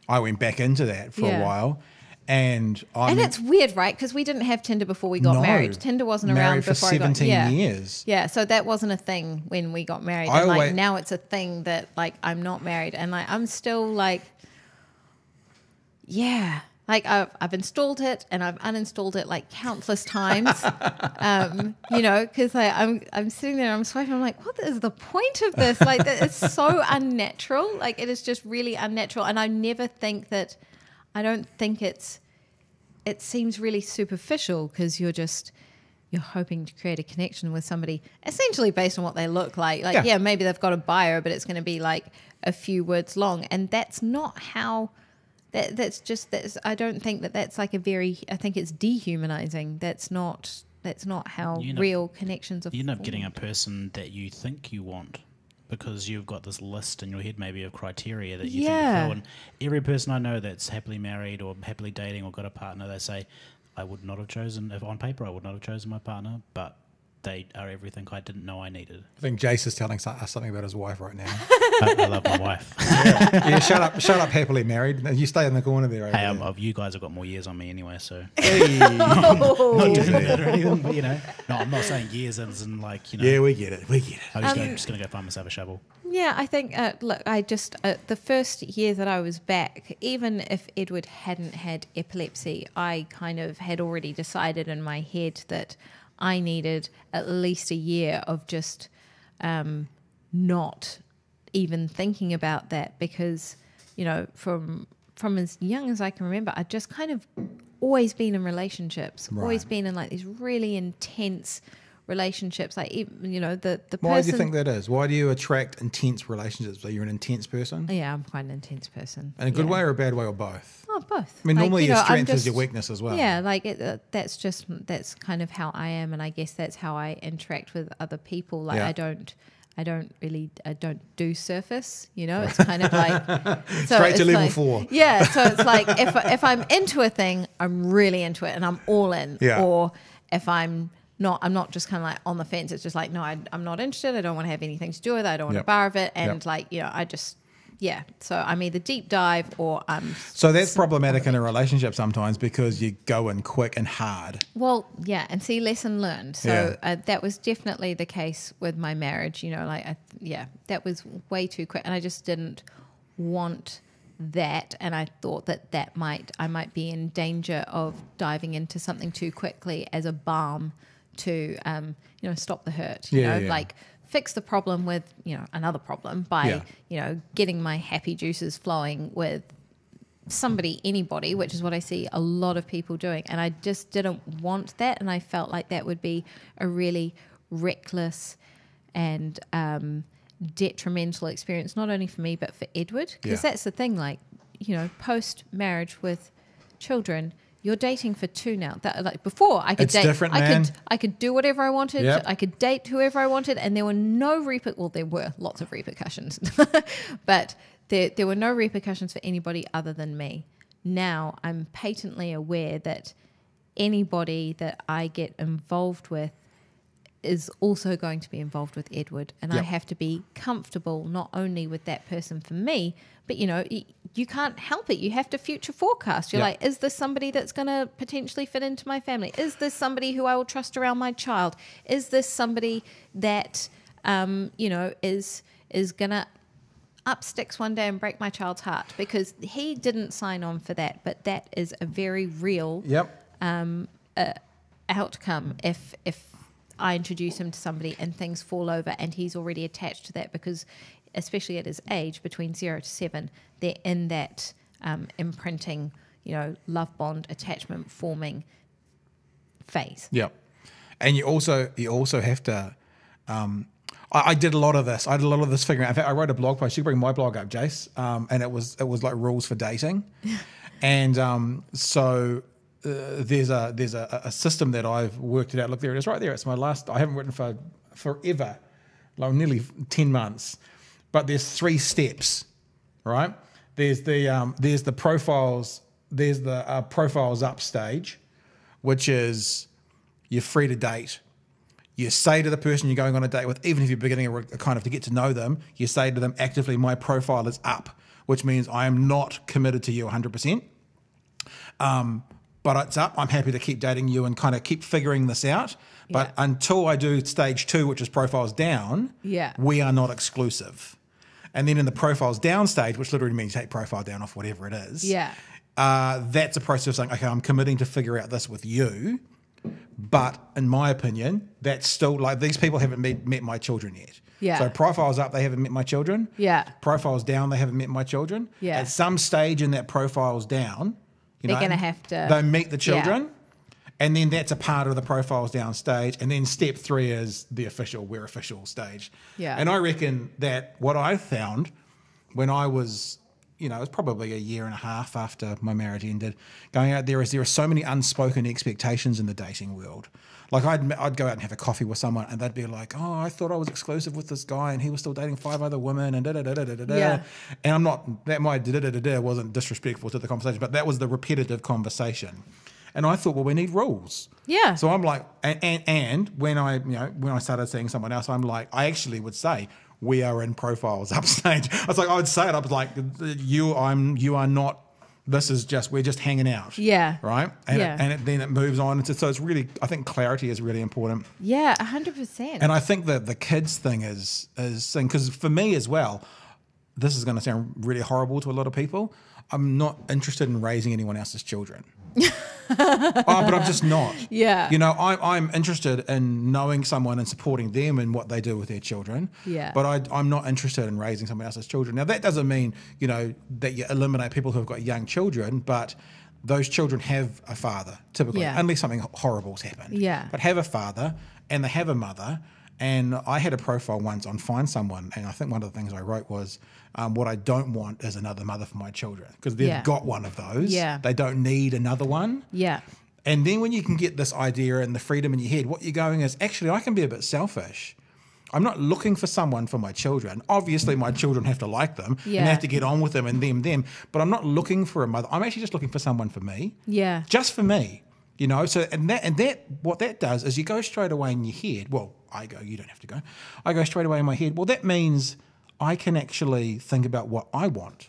[SPEAKER 1] I went back into that for a while. And
[SPEAKER 3] it's weird, right? Because we didn't have Tinder before we got married. Tinder wasn't around
[SPEAKER 1] for
[SPEAKER 3] before
[SPEAKER 1] 17 years.
[SPEAKER 3] Yeah, so that wasn't a thing when we got married. And now it's a thing that I'm not married, and I'm still I've installed it and I've uninstalled it countless times. Because I'm sitting there and I'm swiping. I'm like, what is the point of this? It's so unnatural. It is just really unnatural, and I never think that. I don't think it seems really superficial because you're hoping to create a connection with somebody essentially based on what they look like. Maybe they've got a bio, but it's going to be a few words long. And that's not how I don't think that's I think it's dehumanizing. That's not how real connections are.
[SPEAKER 4] You're not getting a person that you think you want, because you've got this list in your head maybe of criteria that you think you fill. And every person I know that's happily married or happily dating or got a partner, they say, I would not have chosen, if on paper I would not have chosen my partner, but they are everything I didn't know I needed.
[SPEAKER 1] I think Jace is telling us something about his wife right now.
[SPEAKER 4] I love my wife.
[SPEAKER 1] Yeah, shut up, happily married. You stay in the corner there.
[SPEAKER 4] Hey, you guys have got more years on me anyway, so.
[SPEAKER 1] Hey.
[SPEAKER 4] Not doing that or anything, but no, I'm not saying years as in
[SPEAKER 1] Yeah, we get it.
[SPEAKER 4] I'm just going to go find myself a shovel.
[SPEAKER 3] Yeah, I think, the first year that I was back, even if Edward hadn't had epilepsy, I kind of had already decided in my head that I needed at least a year of just not even thinking about that, because, from as young as I can remember, I'd just kind of always been in relationships, always been in these really intense relationships. The person.
[SPEAKER 1] Why do you think that is? Why do you attract intense relationships? Are you an intense person?
[SPEAKER 3] Yeah, I'm quite an intense person.
[SPEAKER 1] In a good way or a bad way, or both?
[SPEAKER 3] Oh, both.
[SPEAKER 1] I mean, normally your strength is your weakness as well.
[SPEAKER 3] Yeah, that's kind of how I am, and I guess that's how I interact with other people. I don't do surface. It's kind of
[SPEAKER 1] straight to level 4.
[SPEAKER 3] Yeah, so it's if I'm into a thing, I'm really into it and I'm all in.
[SPEAKER 1] Yeah.
[SPEAKER 3] Or if I'm not just kind of on the fence. It's just no, I'm not interested. I don't want to have anything to do with it. I don't want to borrow it. And I just. Yeah, so I'm either deep dive or I'm...
[SPEAKER 1] So that's problematic in a relationship sometimes, because you go in quick and hard.
[SPEAKER 3] Well, yeah, and see, lesson learned. So that was definitely the case with my marriage. That was way too quick, and I just didn't want that, and I thought that I might be in danger of diving into something too quickly as a balm to stop the hurt. Fix the problem with another problem by getting my happy juices flowing with anybody, which is what I see a lot of people doing. And I just didn't want that. And I felt like that would be a really reckless and detrimental experience, not only for me, but for Edward. Because that's the thing, like, you know, post-marriage with children, you're dating for two now. That, like before, I could
[SPEAKER 1] It's
[SPEAKER 3] date.
[SPEAKER 1] different, man.
[SPEAKER 3] I could do whatever I wanted.
[SPEAKER 1] Yep.
[SPEAKER 3] I could date whoever I wanted, and there were no there were lots of repercussions, but there were no repercussions for anybody other than me. Now I'm patently aware that anybody that I get involved with is also going to be involved with Edward, and I have to be comfortable not only with that person for me, but you know, you can't help it. You have to future forecast. You're like, is this somebody that's going to potentially fit into my family? Is this somebody who I will trust around my child? Is this somebody that you know, is going to up sticks one day and break my child's heart? Because he didn't sign on for that, but that is a very real outcome if I introduce him to somebody and things fall over and he's already attached to that, because especially at his age, between 0 to 7, they're in that imprinting, you know, love bond, attachment forming phase.
[SPEAKER 1] Yeah. And you also have to, I did a lot of this. I did a lot of this figuring out. In fact, I wrote a blog post. You can bring my blog up, Jace. And it was like rules for dating. And so there's a system that I've worked it out. Look, there it is right there. It's my last, I haven't written for forever, like nearly 10 months. But there's 3 steps, right? There's the profiles, there's the profiles up stage, which is you're free to date. You say to the person you're going on a date with, even if you're beginning a kind of to get to know them, you say to them actively, my profile is up, which means I am not committed to you 100%. But it's up. I'm happy to keep dating you and kind of keep figuring this out. But until I do stage 2, which is profiles down, we are not exclusive. And then in the profiles down stage, which literally means take profile down off whatever it is, that's a process of saying, okay, I'm committing to figure out this with you. But in my opinion, that's still like these people haven't met my children yet.
[SPEAKER 3] Yeah.
[SPEAKER 1] So profiles up, they haven't met my children.
[SPEAKER 3] Yeah.
[SPEAKER 1] Profiles down, they haven't met my children.
[SPEAKER 3] Yeah.
[SPEAKER 1] At some stage in that profiles down,
[SPEAKER 3] they're going to have to...
[SPEAKER 1] They meet the children, and then that's a part of the profiles down stage. And then step 3 is the we're official stage.
[SPEAKER 3] Yeah.
[SPEAKER 1] And I reckon that what I found when I was, you know, it was probably a year and a half after my marriage ended, going out there are so many unspoken expectations in the dating world. Like I'd go out and have a coffee with someone and they'd be like, oh, I thought I was exclusive with this guy and he was still dating 5 other women and da-da-da-da-da-da.
[SPEAKER 3] Yeah.
[SPEAKER 1] And I'm not, that my da-da-da-da-da wasn't disrespectful to the conversation, but that was the repetitive conversation. And I thought, well, we need rules.
[SPEAKER 3] Yeah.
[SPEAKER 1] So I'm like, and when I started seeing someone else, I'm like, I actually would say, we are in profiles upstage. I would say it. I was like, you are not. This is just, we're just hanging out.
[SPEAKER 3] Yeah.
[SPEAKER 1] Right. And then it moves on. So it's really, I think clarity is really important.
[SPEAKER 3] Yeah, 100%.
[SPEAKER 1] And I think that the kids thing is because for me as well, this is going to sound really horrible to a lot of people. I'm not interested in raising anyone else's children. But I'm just not.
[SPEAKER 3] Yeah.
[SPEAKER 1] You know, I'm interested in knowing someone and supporting them in what they do with their children.
[SPEAKER 3] Yeah.
[SPEAKER 1] But I'm not interested in raising someone else's children. Now, that doesn't mean, you know, that you eliminate people who have got young children, but those children have a father, typically, unless something horrible's happened.
[SPEAKER 3] Yeah.
[SPEAKER 1] But have a father and they have a mother. And I had a profile once on Find Someone, and I think one of the things I wrote was, what I don't want is another mother for my children, because they've got one of those.
[SPEAKER 3] Yeah.
[SPEAKER 1] They don't need another one.
[SPEAKER 3] Yeah.
[SPEAKER 1] And then when you can get this idea and the freedom in your head, what you're going is, actually, I can be a bit selfish. I'm not looking for someone for my children. Obviously, my children have to like them and have to get on with them and them. But I'm not looking for a mother. I'm actually just looking for someone for me.
[SPEAKER 3] Yeah.
[SPEAKER 1] Just for me. You know, so and that what that does is you go straight away in your head. Well, I go, you don't have to go. I go straight away in my head. Well, that means I can actually think about what I want.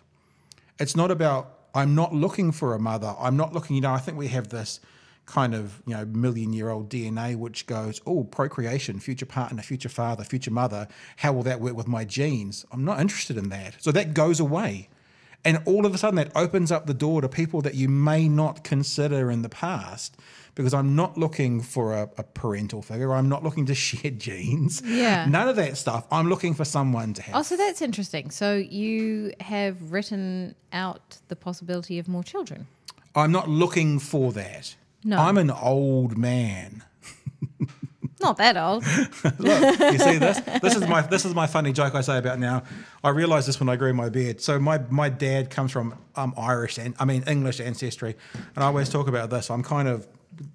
[SPEAKER 1] It's not about, I'm not looking for a mother. I'm not looking, you know, I think we have this kind of, you know, million-year-old DNA which goes, oh, procreation, future partner, future father, future mother. How will that work with my genes? I'm not interested in that. So that goes away. And all of a sudden that opens up the door to people that you may not consider in the past, because I'm not looking for a parental figure. I'm not looking to share genes.
[SPEAKER 3] Yeah.
[SPEAKER 1] None of that stuff. I'm looking for someone to have.
[SPEAKER 3] Oh, so that's interesting. So you have written out the possibility of more children.
[SPEAKER 1] I'm not looking for that.
[SPEAKER 3] No.
[SPEAKER 1] I'm an old man.
[SPEAKER 3] Not that old.
[SPEAKER 1] Look, you see this? This is my funny joke I say about now. I realised this when I grew my beard. So my dad comes from English ancestry, and I always talk about this. I'm kind of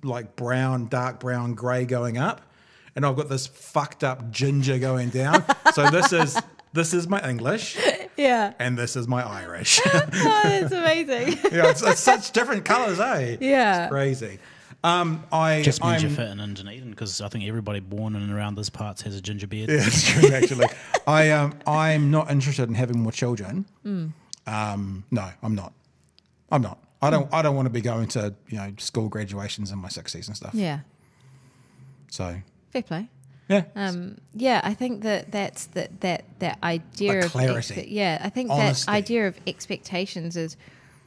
[SPEAKER 1] like brown, dark brown, grey going up, and I've got this fucked up ginger going down. So this is my English.
[SPEAKER 3] Yeah.
[SPEAKER 1] And this is my Irish.
[SPEAKER 3] Oh, that's amazing.
[SPEAKER 1] Yeah, it's such different colours, eh?
[SPEAKER 3] Yeah.
[SPEAKER 1] It's crazy.
[SPEAKER 4] Just means you're fitting in Dunedin, because I think everybody born in and around this parts has a ginger beard.
[SPEAKER 1] Yeah, it's true, actually. I'm not interested in having more children. No, I'm not. I don't want to be going to school graduations in my 60s and stuff.
[SPEAKER 3] Yeah.
[SPEAKER 1] So
[SPEAKER 3] Fair play.
[SPEAKER 1] yeah.
[SPEAKER 3] Yeah, I think that's that idea
[SPEAKER 1] Like
[SPEAKER 3] of
[SPEAKER 1] clarity.
[SPEAKER 3] I think
[SPEAKER 1] Honesty.
[SPEAKER 3] that idea of expectations is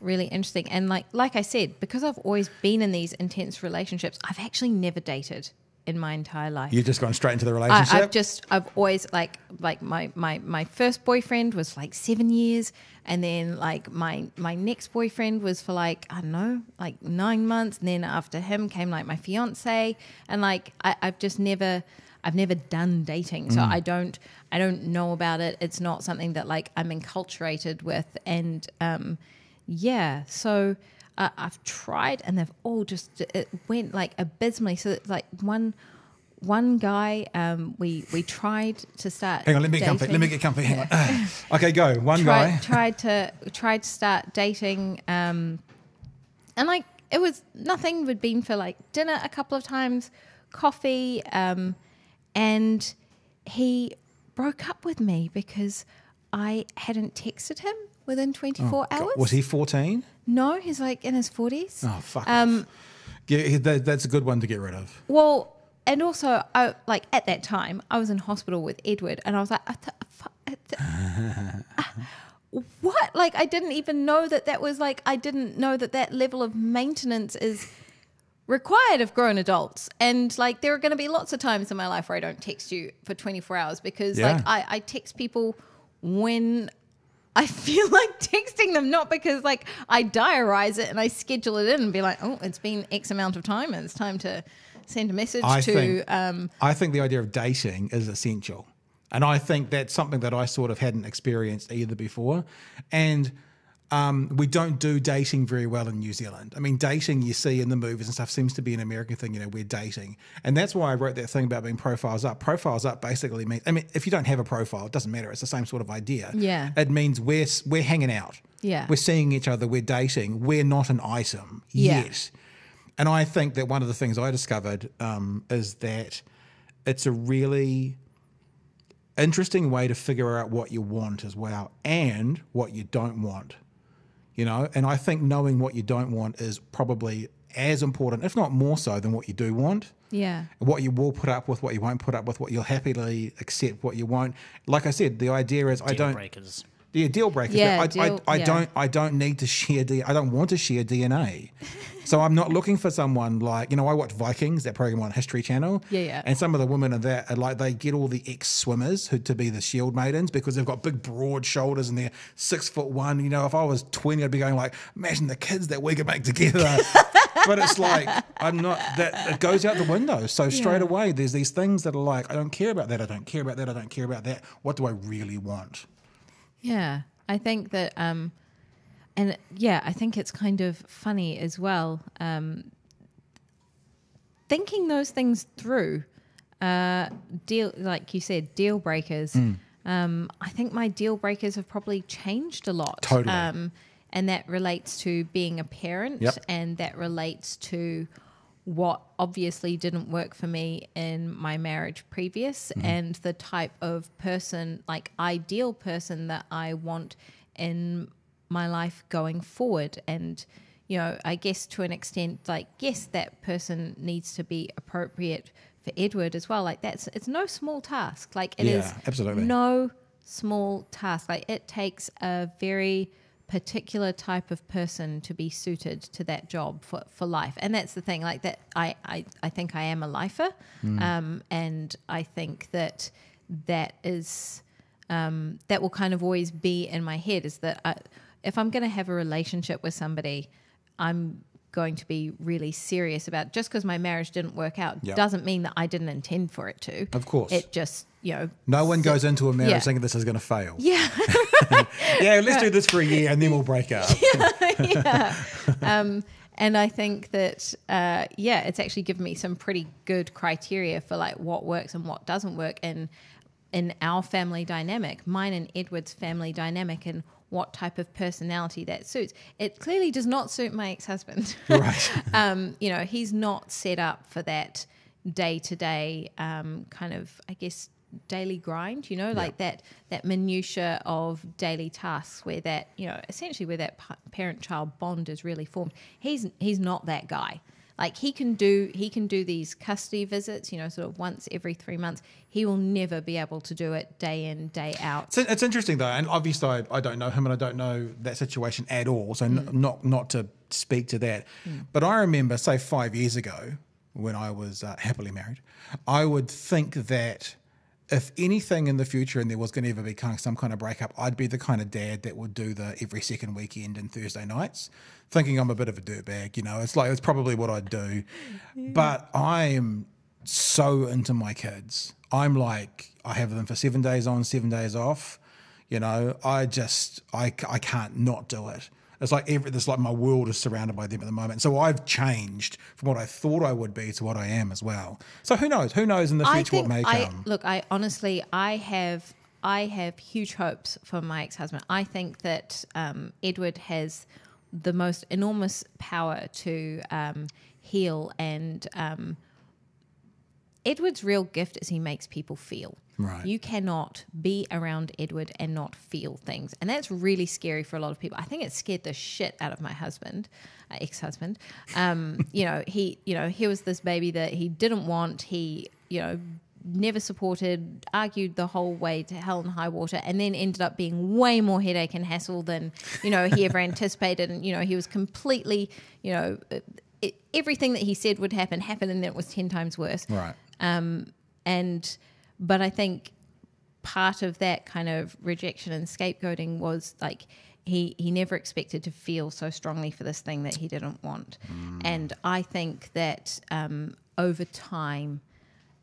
[SPEAKER 3] really interesting. And like I said, because I've always been in these intense relationships, I've actually never dated in my entire life.
[SPEAKER 1] You've just gone straight into the relationship?
[SPEAKER 3] I've always like my first boyfriend was like 7 years, and then like my next boyfriend was for like, I don't know, like 9 months, and then after him came like my fiance, and like I've never done dating, so I don't know about it. It's not something that like I'm enculturated with, and so I've tried, and they've all just, it went like abysmally. So like one guy, we tried to start.
[SPEAKER 1] Hang on, let me get comfy. Hang on. Okay, go. One guy
[SPEAKER 3] tried to start dating, and like it was nothing. We'd been for like dinner a couple of times, coffee, and he broke up with me because I hadn't texted him within 24 hours.
[SPEAKER 1] Was he 14?
[SPEAKER 3] No, he's like in his 40s.
[SPEAKER 1] Oh, fuck off. Yeah, that's a good one to get rid of.
[SPEAKER 3] Well, and also, like at that time, I was in hospital with Edward, and I was like, what? Like, I didn't even know that was like, I didn't know that level of maintenance is required of grown adults. And like, there are going to be lots of times in my life where I don't text you for 24 hours because like I text people when I feel like texting them, not because like I diarize it and I schedule it in and be like, oh, it's been X amount of time and it's time to send a message
[SPEAKER 1] I think the idea of dating is essential. And I think that's something that I sort of hadn't experienced either before. And we don't do dating very well in New Zealand. I mean, dating you see in the movies and stuff seems to be an American thing, we're dating. And that's why I wrote that thing about being profiles up. Profiles up basically means, I mean, if you don't have a profile, it doesn't matter. It's the same sort of idea.
[SPEAKER 3] Yeah.
[SPEAKER 1] It means we're hanging out.
[SPEAKER 3] Yeah.
[SPEAKER 1] We're seeing each other. We're dating. We're not an item yet. And I think that one of the things I discovered is that it's a really interesting way to figure out what you want as well and what you don't want. And I think knowing what you don't want is probably as important, if not more so, than what you do want.
[SPEAKER 3] Yeah.
[SPEAKER 1] What you will put up with, what you won't put up with, what you'll happily accept, what you won't. Like I said, the idea is
[SPEAKER 4] Deal breakers.
[SPEAKER 1] Yeah, deal breakers.
[SPEAKER 3] Yeah,
[SPEAKER 1] I don't need to share I don't want to share DNA. So I'm not looking for someone like, I watch Vikings, that program on History Channel.
[SPEAKER 3] Yeah.
[SPEAKER 1] And some of the women in that are like, they get all the ex-swimmers to be the shield maidens because they've got big broad shoulders and they're 6'1". If I was 20, I'd be going like, imagine the kids that we could make together. But it's like, I'm not, that it goes out the window. So straight away, there's these things that are like, I don't care about that. I don't care about that. I don't care about that. What do I really want?
[SPEAKER 3] Yeah, I think that, I think it's kind of funny as well. Thinking those things through, like you said, deal breakers. I think my deal breakers have probably changed a lot.
[SPEAKER 1] Totally.
[SPEAKER 3] And that relates to being a parent, and that relates to what obviously didn't work for me in my marriage previous, and the type of person, like ideal person that I want in my life going forward. And, I guess to an extent, like, yes, that person needs to be appropriate for Edward as well. Like it's no small task. Like it is
[SPEAKER 1] absolutely.
[SPEAKER 3] no small task. Like it takes a very particular type of person to be suited to that job for life. And that's the thing, like that I think I am a lifer. And I think that is that will kind of always be in my head, is that if I'm going to have a relationship with somebody, I'm going to be really serious about, just because my marriage didn't work out doesn't mean that I didn't intend for it to.
[SPEAKER 1] Of course.
[SPEAKER 3] It just,
[SPEAKER 1] no one goes into a marriage thinking this is going to fail.
[SPEAKER 3] Yeah.
[SPEAKER 1] Let's do this for a year and then we'll break up.
[SPEAKER 3] And I think that, it's actually given me some pretty good criteria for like what works and what doesn't work in our family dynamic, mine and Edward's family dynamic, and what type of personality that suits. It clearly does not suit my ex-husband.
[SPEAKER 1] Right.
[SPEAKER 3] He's not set up for that day-to-day kind of, I guess, daily grind, like that minutia of daily tasks where that, essentially where that parent-child bond is really formed. He's not that guy. Like he can do these custody visits, sort of once every 3 months. He will never be able to do it day in, day out.
[SPEAKER 1] So it's interesting though, and obviously I don't know him and I don't know that situation at all, so not to speak to that. But I remember, say 5 years ago, when I was happily married, I would think that if anything in the future and there was going to ever be some kind of breakup, I'd be the kind of dad that would do the every second weekend and Thursday nights, thinking I'm a bit of a dirtbag, it's probably what I'd do. Yeah. But I am so into my kids. I'm like, I have them for 7 days on, 7 days off. I can't not do it. It's like my world is surrounded by them at the moment. So I've changed from what I thought I would be to what I am as well. So who knows? Who knows in the future what may come?
[SPEAKER 3] Look, I honestly have huge hopes for my ex-husband. I think that Edward has the most enormous power to heal, and Edward's real gift is he makes people feel.
[SPEAKER 1] Right.
[SPEAKER 3] You cannot be around Edward and not feel things. And that's really scary for a lot of people. I think it scared the shit out of my husband, ex-husband. He was this baby that he didn't want. He, never supported, argued the whole way to hell and high water, and then ended up being way more headache and hassle than, he ever anticipated. And, he was completely, everything that he said would happen, and then it was 10 times worse.
[SPEAKER 1] Right.
[SPEAKER 3] But I think part of that kind of rejection and scapegoating was like he never expected to feel so strongly for this thing that he didn't want. And I think that over time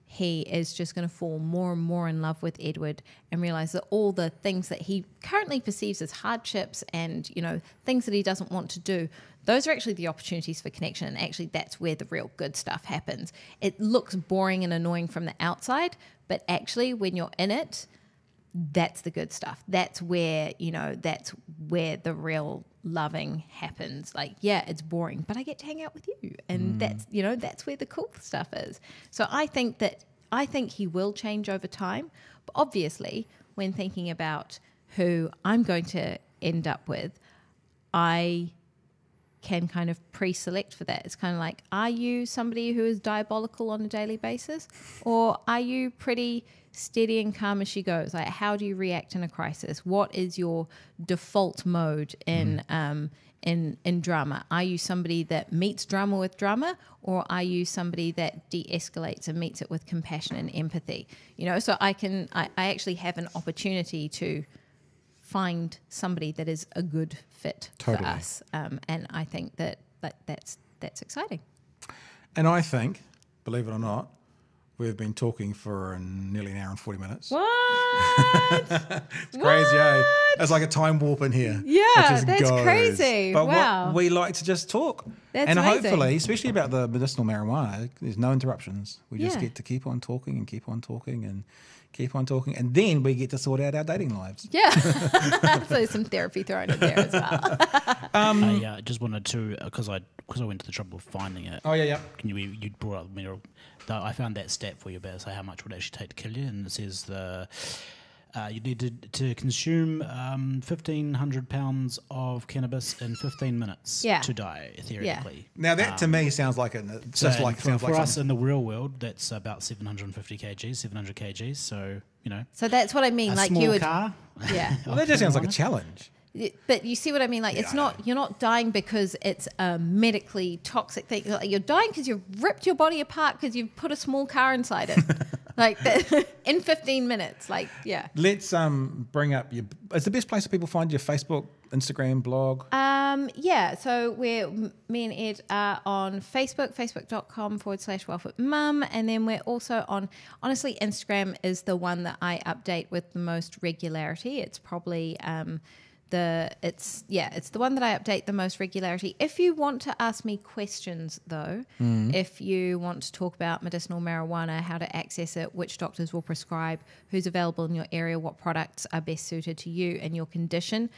[SPEAKER 3] he is just going to fall more and more in love with Edward and realize that all the things that he currently perceives as hardships and, things that he doesn't want to do, those are actually the opportunities for connection. And actually that's where the real good stuff happens. It looks boring and annoying from the outside, but actually when you're in it, that's the good stuff. That's where, the real loving happens. Like, yeah, it's boring, but I get to hang out with you. And that's where the cool stuff is. So I think he will change over time. But obviously, when thinking about who I'm going to end up with, I can kind of pre-select for that. It's kind of like, are you somebody who is diabolical on a daily basis, or are you pretty steady and calm as she goes? Like, how do you react in a crisis? What is your default mode in drama? Are you somebody that meets drama with drama, or are you somebody that de-escalates and meets it with compassion and empathy? So I actually have an opportunity to find somebody that is a good fit for us. And I think that's exciting.
[SPEAKER 1] And I think, believe it or not, we've been talking for nearly an hour and 40 minutes.
[SPEAKER 3] What?
[SPEAKER 1] It's crazy, eh? It's like a time warp in here.
[SPEAKER 3] Yeah, that's crazy.
[SPEAKER 1] But
[SPEAKER 3] wow.
[SPEAKER 1] we like to just talk.
[SPEAKER 3] That's
[SPEAKER 1] and
[SPEAKER 3] amazing.
[SPEAKER 1] Hopefully, especially about the medicinal marijuana, there's no interruptions. We just get to keep on talking and keep on talking and keep on talking. And then we get to sort out our dating lives.
[SPEAKER 3] Yeah. So some therapy thrown in there as well.
[SPEAKER 4] I just wanted to, because I went to the trouble of finding it.
[SPEAKER 1] Oh, yeah.
[SPEAKER 4] You brought up mineral. I found that stat for you about how much would actually take to kill you, and it says you need to consume 1,500 pounds of cannabis in 15 minutes to die, theoretically.
[SPEAKER 1] Yeah. Now that to me sounds like
[SPEAKER 4] for us in the real world, that's about 750 kgs, 700 kgs. So
[SPEAKER 3] So that's what I mean.
[SPEAKER 4] a
[SPEAKER 3] like
[SPEAKER 4] small
[SPEAKER 3] you would,
[SPEAKER 4] car.
[SPEAKER 3] yeah.
[SPEAKER 1] Well, that just sounds like a challenge.
[SPEAKER 3] But you see what I mean? Like, it's not, you're not dying because it's a medically toxic thing. Like, you're dying because you've ripped your body apart because you've put a small car inside it. Like, in 15 minutes. Like, yeah.
[SPEAKER 1] Let's bring up your... Is the best place that people find your Facebook, Instagram, blog?
[SPEAKER 3] Yeah, so me and Ed are on Facebook, facebook.com/wellfitmum. And then we're also on... Honestly, Instagram is the one that I update with the most regularity. It's probably... it's the one that I update the most regularity. If you want to ask me questions, though, if you want to talk about medicinal marijuana, how to access it, which doctors will prescribe, who's available in your area, what products are best suited to you and your condition,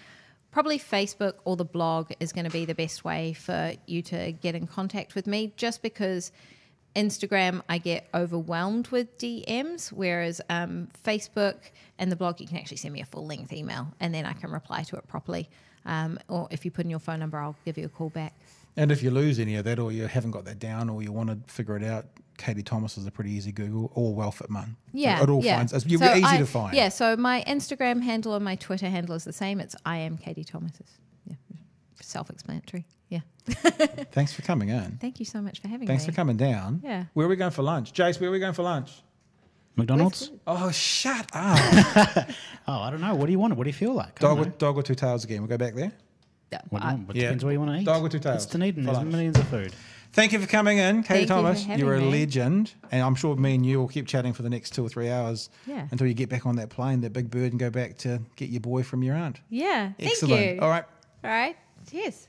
[SPEAKER 3] probably Facebook or the blog is going to be the best way for you to get in contact with me, just because Instagram, I get overwhelmed with DMs, whereas Facebook and the blog, you can actually send me a full-length email and then I can reply to it properly. Or if you put in your phone number, I'll give you a call back.
[SPEAKER 1] And if you lose any of that or you haven't got that down or you want to figure it out, Katy Thomas is a pretty easy Google, or WellFitMum.
[SPEAKER 3] Yeah.
[SPEAKER 1] It all finds, you're easy to find.
[SPEAKER 3] Yeah, so my Instagram handle and my Twitter handle is the same. It's I am Katy Thomas. Yeah, self-explanatory. Yeah.
[SPEAKER 1] Thanks for coming in.
[SPEAKER 3] Thank you so much for having me.
[SPEAKER 1] Thanks for coming down.
[SPEAKER 3] Yeah.
[SPEAKER 1] Where are we going for lunch? Jace, where are we going for lunch?
[SPEAKER 4] McDonald's?
[SPEAKER 1] Oh, shut up.
[SPEAKER 4] Oh, I don't know. What do you want? What do you feel like?
[SPEAKER 1] Dog with two tails again. We'll go back there.
[SPEAKER 4] What do you want? Depends what you want to eat.
[SPEAKER 1] Dog with two tails.
[SPEAKER 4] It's Dunedin. There's
[SPEAKER 1] lunch.
[SPEAKER 4] millions of food.
[SPEAKER 1] Thank you for coming in, Katy
[SPEAKER 3] Thank you for
[SPEAKER 1] Thomas.
[SPEAKER 3] having
[SPEAKER 1] You're a
[SPEAKER 3] me.
[SPEAKER 1] legend. And I'm sure me and you will keep chatting for the next 2 or 3 hours until you get back on that plane, that big bird, and go back to get your boy from your aunt.
[SPEAKER 3] Yeah.
[SPEAKER 1] Excellent.
[SPEAKER 3] Thank you.
[SPEAKER 1] All right.
[SPEAKER 3] All right. Cheers.